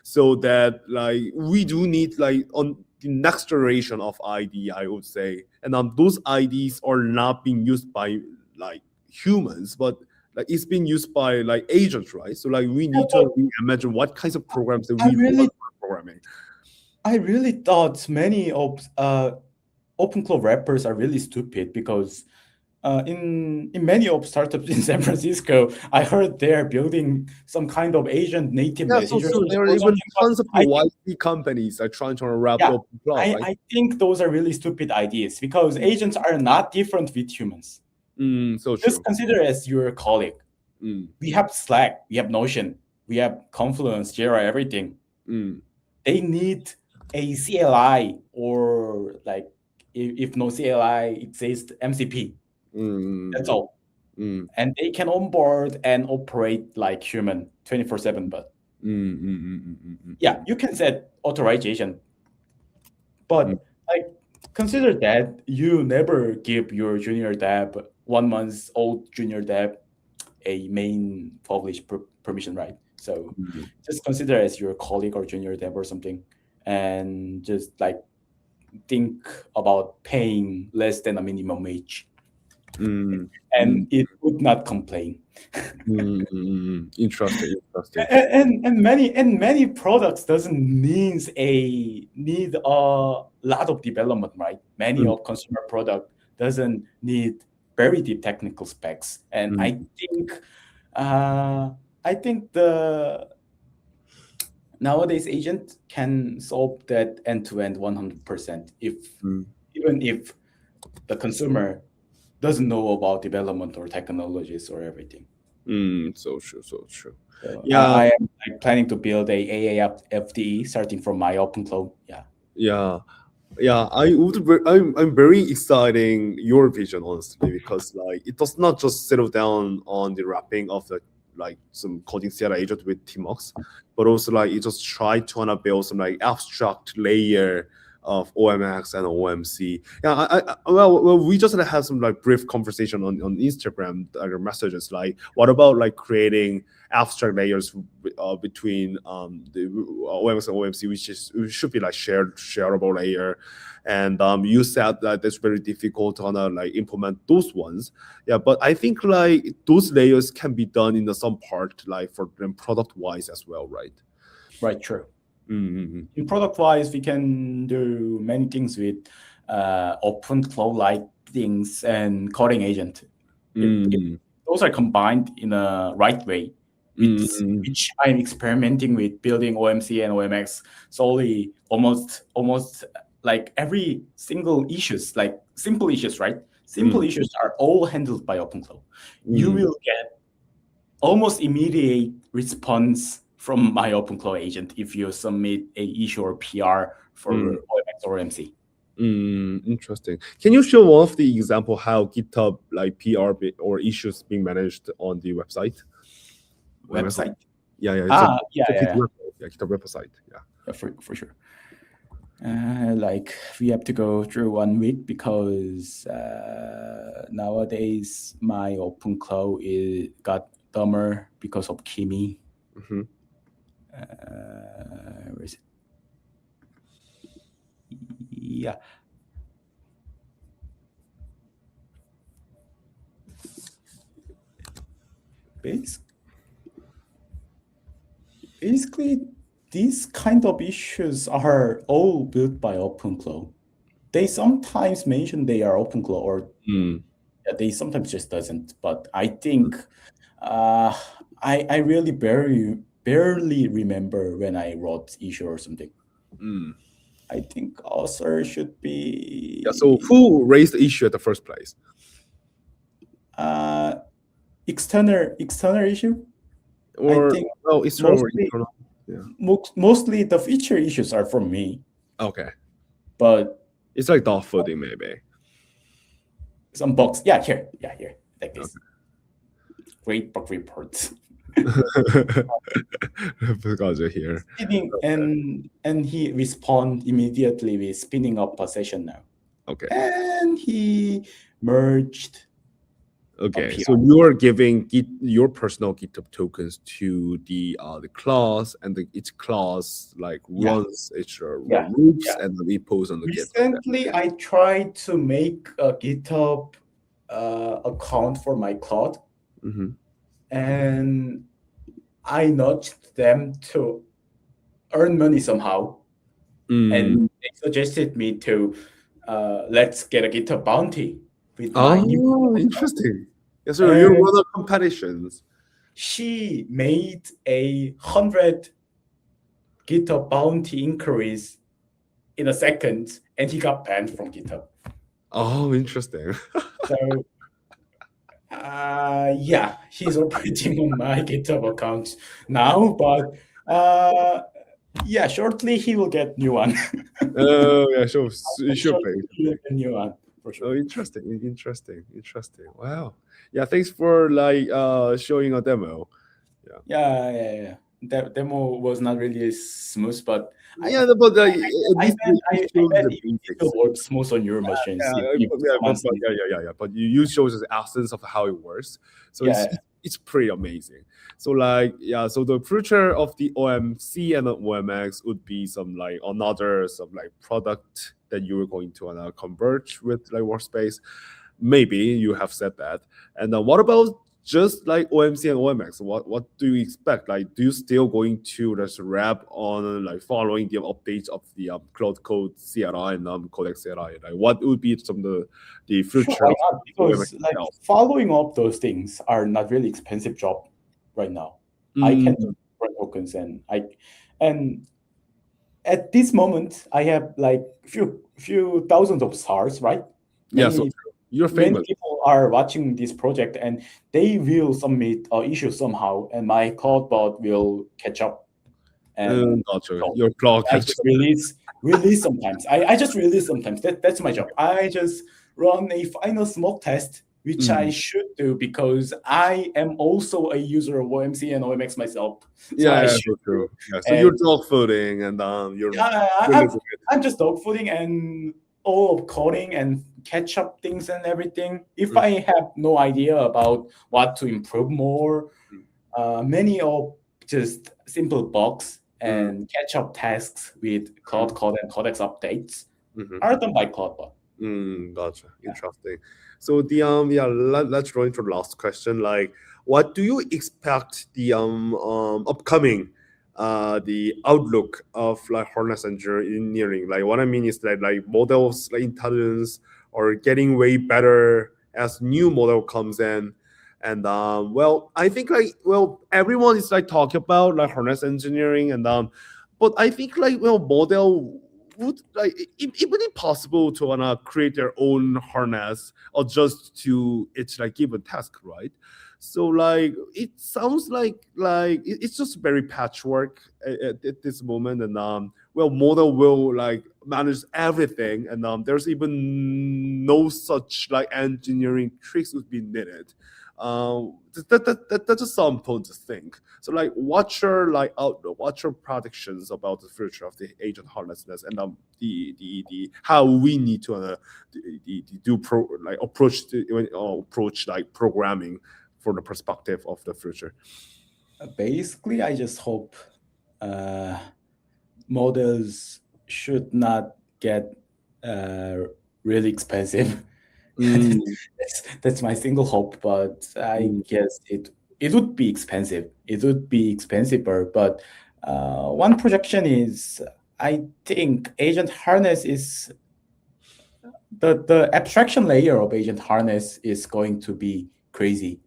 C: so that like we do need like on the next generation of ID, I would say, and those IDs are not being used by like humans, but like it's being used by like agents, right? So like we need to imagine what kinds of programs that
B: I
C: we
B: really
C: run for programming.
B: I really thought many of OpenClaw wrappers are really stupid, because in many of startups in San Francisco, I heard they're building some kind of agent native
C: Yeah, so
B: messenger
C: so
B: solution
C: there are
B: or
C: even
B: something. But
C: tons of
B: I think,
C: YC companies are trying to wrap
B: yeah,
C: up cloud, right?
B: I think those are really stupid ideas, because agents are not different with humans.
C: So
B: Just
C: true.
B: consider as your colleague.
C: Mm,
B: We have Slack, we have Notion, we have Confluence, Jira, everything.
C: mm,
B: They need a CLI, or like if no CLI exists, MCP.
C: mm,
B: That's all.
C: mm,
B: And they can onboard and operate like human 24/7. But yeah, you can set authorization,
C: mm.
B: but like consider that you never give your junior dev, 1 month old junior dev, a main publish permission, right? So just consider as your colleague or junior dev or something, and just like think about paying less than a minimum wage, and it would not complain.
C: Interesting.
B: And many products doesn't need a lot of development, right? Many
C: Mm,
B: of consumer product doesn't need very deep technical specs, and
C: mm,
B: I think the nowadays agent can solve that end to end 100%, if
C: mm,
B: even if the consumer doesn't know about development or technologies or everything.
C: so true, so true.
B: So
C: Yeah,
B: I am like planning to build a AA FDE starting from my OpenClaw. Yeah.
C: yeah. Yeah, I'm very exciting your vision, honestly, because like it does not just settle down on the wrapping of the like some coding CLI agent with Tmux, but also like it just try to wanna build some like abstract layer of OMX and OMC. Yeah, well, we just had some like brief conversation on Instagram, messages like, what about like creating abstract layers between the OMX and OMC, which should be like shareable layer, and you said that it's very difficult to like implement those ones. Yeah, but I think like those layers can be done in some part like for them product wise as well, right?
B: Right. True.
C: Mm-hmm.
B: In product wise, we can do many things with OpenClaw like things and coding agent. Those are combined in a right way, which I'm experimenting with building OMC and OMX solely, almost like every single issues, like simple issues, right? Simple issues are all handled by OpenClaw. You will get almost immediate response from my OpenClaw agent if you submit a issue or PR for OMX or OMC.
C: Interesting. Can you show one of the example how GitHub like PR or issues being managed on the website?
B: Website?
C: Yeah. GitHub website.
B: Yeah, for sure. Like we have to go through 1 week because nowadays my OpenClaw got dumber because of Kimi. Where is it? Yeah. Basically, these kind of issues are all built by OpenClaw. They sometimes mention they are OpenClaw, or they sometimes just doesn't. But I think I really barely remember when I wrote issue or something. I think author should be.
C: Yeah. So who raised the issue at the first place?
B: External issue.
C: Or
B: I think
C: external
B: mostly,
C: or internal? Yeah.
B: Mostly the feature issues are from me.
C: Okay.
B: But
C: it's like dog fooding maybe.
B: Some bugs. Yeah, here. Like this. Okay. Great bug reports.
C: Because you're here.
B: Spinning, and he respond immediately with spinning up a session now.
C: Okay.
B: And he merged.
C: Okay, so you are giving your personal GitHub tokens to the class, and each class like runs its loops and then it posts on the GitHub.
B: Recently, I tried to make a GitHub account for my cloud, and I nudged them to earn money somehow, and they suggested me to let's get a GitHub bounty.
C: Interesting. Yeah, so you run the competitions.
B: She made 100 GitHub bounty inquiries in a second, and he got banned from GitHub.
C: Oh, interesting.
B: So, he's operating on my GitHub account now, but shortly he will get new one.
C: Sure pay
B: a new one. For sure.
C: Oh, interesting. Wow. Yeah, thanks for showing a demo.
B: Yeah. That demo was not really smooth, but
C: I bet
B: it still works smooth on your machines.
C: But you show the essence of how it works. So it's pretty amazing. So so the future of the OMC and the OMX would be some another product that you were going to converge with Workspace. Maybe you have said that. And what about just OMC and OMX? What do you expect? Do you still going to just wrap on following the updates of the quant-code CLI and codex CLI? What would be some of the future?
B: Sure, because following up those things are not really expensive job right now. I can do run tokens and at this moment I have few thousands of stars, right?
C: So you're famous.
B: Many people are watching this project and they will submit an issue somehow, and my CloudBot will catch up. And
C: your blog
B: I just release sometimes. I just release sometimes. That's my job. I just run a final smoke test, which I should do because I am also a user of OMC and OMX myself.
C: So true. So you're dog fooding and you're.
B: I'm just dog fooding and all of coding and catch up things and everything. If I have no idea about what to improve more, many of just simple bugs and catch up tasks with quant-code and codex updates are done by CloudBot.
C: Gotcha. Interesting. So let's go into the last question. What do you expect the upcoming the outlook of harness engineering? What I mean is that models intelligence are getting way better as new model comes in. And I think everyone is talking about harness engineering and but I think model would like it would be possible to wanna create their own harness or just to it's like given task, right? So like it sounds like it's just very patchwork at this moment, and well, model will like manage everything, and there's even no such like engineering tricks would be needed. That's just something to think. So like, what's your like outlook? What's your predictions about the future of the agent harnessness and the how we need to do like approach approach like programming for the perspective of the future?
B: Basically, I just hope models should not get really expensive. That's my single hope, but I guess it would be expensive. It would be expensiver, but one projection is I think agent harness is the abstraction layer of agent harness is going to be crazy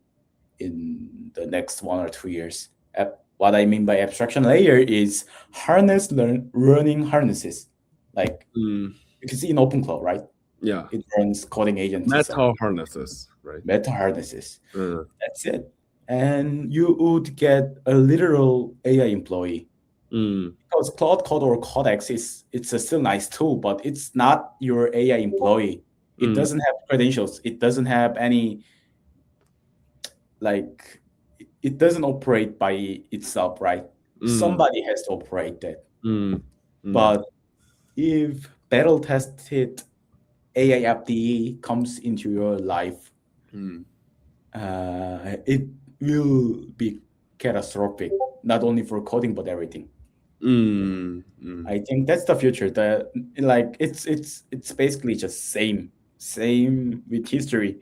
B: in the next 1 or 2 years. What I mean by abstraction layer is running harnesses. Like you can see in OpenClaw, right?
C: Yeah.
B: It runs coding agents.
C: Meta harnesses, right?
B: Meta harnesses. That's it. And you would get a literal AI employee. Because Cloud Code or Codex it's a still nice tool, but it's not your AI employee. It doesn't have credentials. It doesn't have any like it doesn't operate by itself, right? Somebody has to operate that. But if battle tested AI FDE comes into your life, it will be catastrophic, not only for coding but everything. I think that's the future. It's basically just same with history.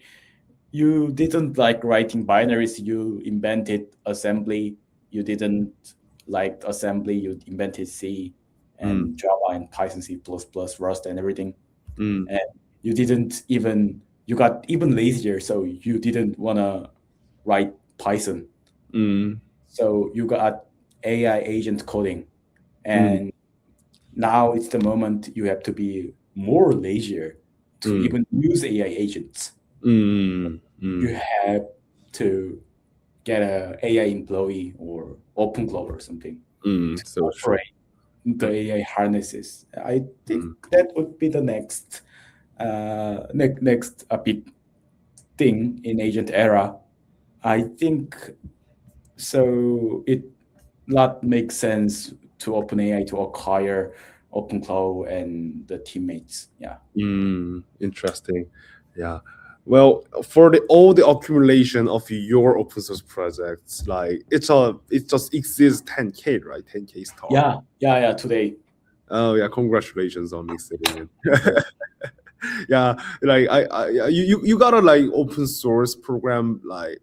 B: You didn't like writing binaries, you invented assembly. You didn't like assembly, you invented C and Java and Python, C++, Rust and everything. And you got even lazier, so you didn't want to write Python. So you got AI agent coding. And now it's the moment you have to be more lazier to even use AI agents. You have to get a AI employee or OpenClaw or something to operate the AI harnesses. I think that would be the next big thing in agent era. I think so. It not makes sense to OpenAI to acquire OpenClaw and the teammates. Yeah.
C: Interesting. Yeah. Well, for all the accumulation of your open source projects, like it just exists 10K, right? 10K star.
B: Yeah. Today.
C: Oh yeah, congratulations on exceeding it. Yeah, like you got a like open source program like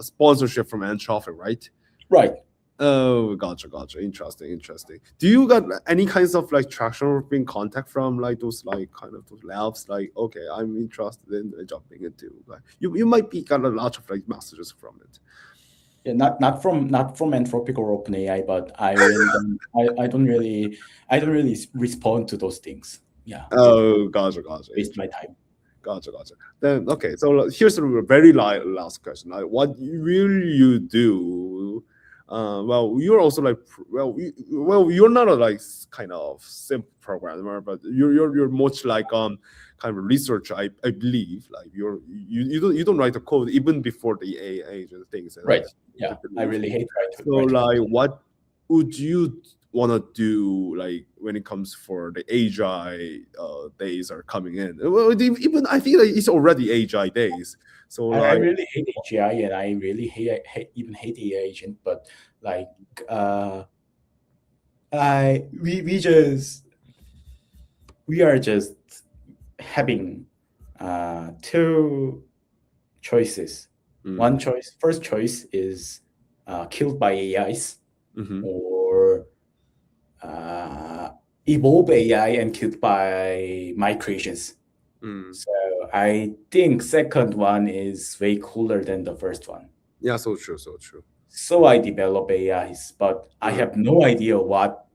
C: sponsorship from Anthropic, right?
B: Right.
C: Oh, gotcha. Interesting. Do you got any kinds of like traction or being contact from like those like kind of those labs? Like, okay, I'm interested in jumping into like you might be got a lot of like messages from it.
B: Yeah, not from Anthropic or OpenAI, but I don't really respond to those things. Yeah.
C: Oh, gotcha.
B: Waste my time.
C: Gotcha. Then okay, so here's a very last question. Like, what will you do? Well, you're also like you're not a like kind of simple programmer, but you're much like kind of a researcher. I believe like you don't write the code even before the AI things.
B: Right. Yeah. I really hate writing.
C: So like, what would you want to do like when it comes for the AGI days are coming in? Well, even I think like it's already AGI days. So
B: I really hate AGI and I really hate AI agent, but like we are just having two choices. First choice is killed by AIs or evolve AI and killed by my creations. So I think second one is way cooler than the first one.
C: Yeah, so true.
B: So I develop AIs, but I have no idea what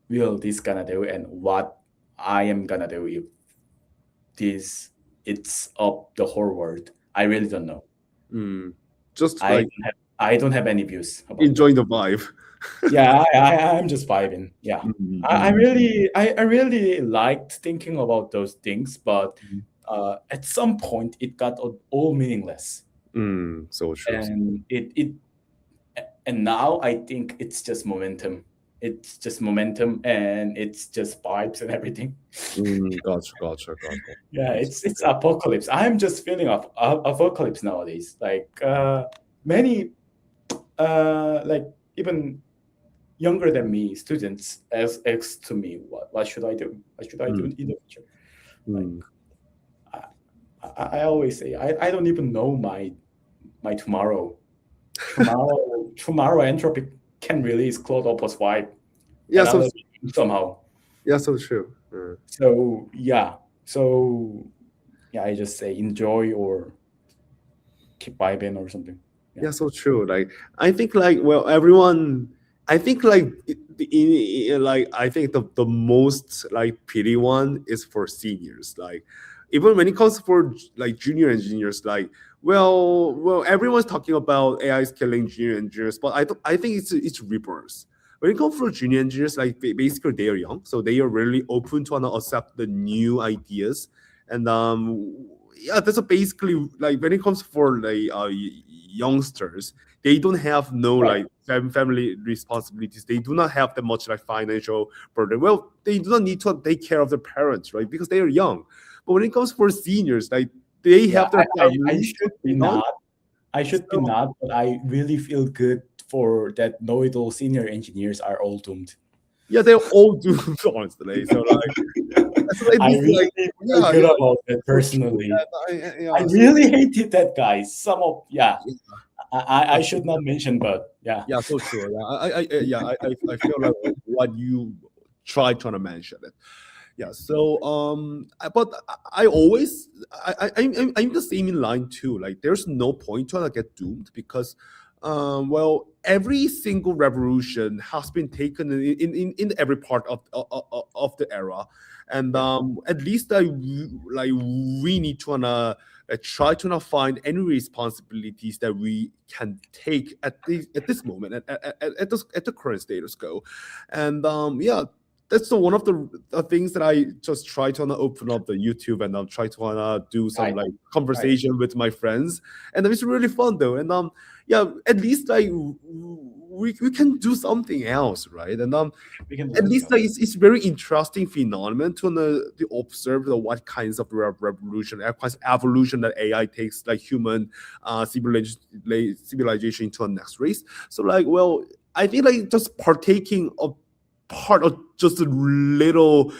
B: will this gonna do and what I am gonna do if it's up the whole world. I really don't know.
C: Just
B: I
C: like
B: I don't have any views about
C: enjoying the vibe.
B: Yeah, I'm just vibing. Yeah. I
C: Mm.
B: really liked thinking about those things, but at some point it got all meaningless.
C: So true.
B: And now I think it's just momentum. It's just momentum and it's just vibes and everything.
C: Gotcha.
B: Yeah, it's apocalypse. I'm just feeling apocalypse nowadays. Like many like even younger than me students ask to me what should I do? What should I do in the future? Like I always say I don't even know my tomorrow. Tomorrow Entropy can release Cloud Opus 5
C: Yeah,
B: and
C: so
B: other somehow.
C: so true.
B: So yeah. So yeah, I just say enjoy or keep vibing or something.
C: Yeah, so true. Like I think like well everyone I think like like I think the most like pity one is for seniors. Like even when it comes for like junior engineers, like well everyone's talking about AI is killing junior engineers, but I think it's reverse. When it comes for junior engineers, like basically they are young, so they are really open to accept the new ideas, and yeah, that's a basically like when it comes for like youngsters, they don't have no
B: Right.
C: like family responsibilities. They do not have that much like financial burden. Well, they do not need to take care of their parents, right? Because they are young. But when it comes for seniors, like they
B: Yeah,
C: have their
B: I
C: families to
B: should be
C: feed on.
B: not. I should be
C: So
B: not, but I really feel good for that know-it-all senior engineers are all doomed.
C: yeah, they're all doomed honestly. So like
B: I
C: this
B: really
C: like
B: feel
C: yeah,
B: good
C: yeah,
B: about that
C: so true.
B: personally.
C: Yeah,
B: I
C: so
B: really hated that guy. Some of
C: yeah,
B: I should not mention, but yeah.
C: yeah, so true. I feel like what you trying to mention it. Yeah, so but I always I'm the same in line too. Like there's no point to get doomed because well every single revolution has been taken in every part of the era, and
B: Yeah.
C: at least like we need to try to find any responsibilities that we can take at this moment at the current status quo, and yeah, that's one of the things that I just try to open up the YouTube and try to do some
B: Right.
C: like
B: Right.
C: conversation with my friends, and it's really fun though. And yeah, at least like we can do something else, right? And
B: We can do
C: at
B: something
C: least
B: else.
C: like it's very interesting phenomenon to observe what kinds of revolution, what kinds of evolution that AI takes like human civilization into a next race. So like, well, I think like just partaking of part of just a little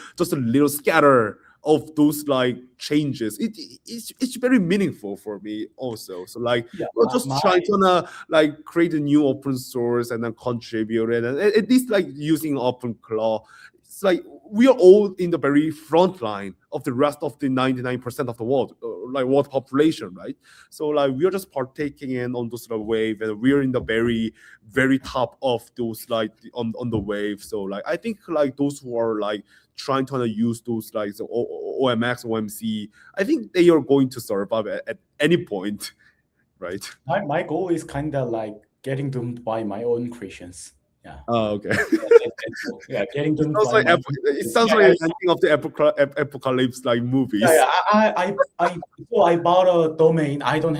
C: scatter of those like changes, it's very meaningful for me also. So like
B: Yeah.
C: we're just trying to like create a new open source and then contribute it, and at least like using open claw. It's like we are all in the very front line of the rest of the 99% of the world, like world population, right? So like we are just partaking in on those wave, and we're in the very top of those like on the wave. So like I think like those who are like trying to use those like the OMX, OMC, I think they are going to survive at any point, right?
B: My goal is kind of like getting doomed by my own creations. Yeah.
C: Oh, okay.
B: That's all. Yeah, getting
C: It
B: doomed
C: sounds
B: by
C: like
B: my.
C: it sounds
B: Yeah,
C: like
B: yeah,
C: an ending of the apocalypse like movies.
B: yeah. So I bought a domain. I don't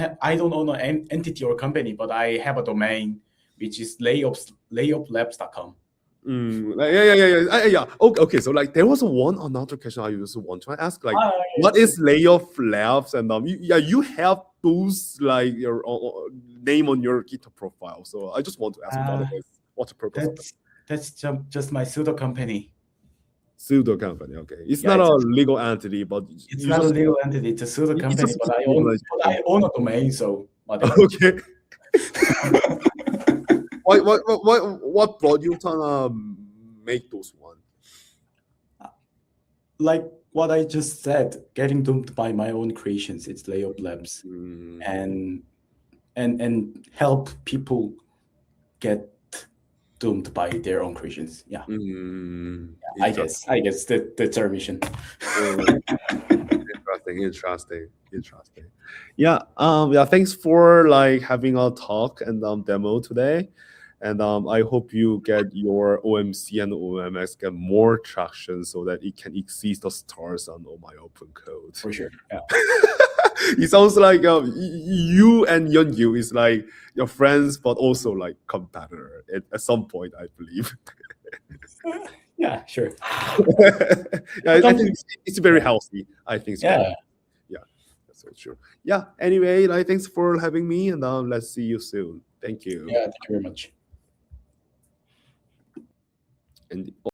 B: own an entity or company, but I have a domain which is layuplabs.com.
C: Yeah. Okay. So like, there was one another question I used to want to ask. Like, what
B: Yeah.
C: is layoff labs? And you have those like your name on your GitHub profile. So I just want to ask what's the purpose of it?
B: That's just my pseudo company.
C: Pseudo company. Okay, it's
B: Yeah,
C: not a legal entity, but
B: it's
C: you
B: not a
C: just
B: legal entity. It's a pseudo
C: it's
B: company,
C: just
B: but
C: legalization.
B: I own a domain, so whatever.
C: Okay. What brought you to make those one?
B: Like what I just said, getting doomed by my own creations. It's Layup Labs, and help people get doomed by their own creations. Yeah, I
C: Interesting.
B: guess that's our mission.
C: Interesting. Yeah. Yeah. Thanks for like having our talk and demo today, and I hope you get your OMC and OMX get more traction so that it can exceed the stars on Oh My Open Code.
B: For sure. Yeah.
C: It sounds like you and Yeon is like your friends, but also like competitor at some point, I believe.
B: Yeah, sure.
C: Yeah, I think it's very healthy. I think.
B: Yeah.
C: Yeah, that's so true. Yeah. Anyway, like thanks for having me, and let's see you soon. Thank you.
B: Yeah, thank you very much.
C: And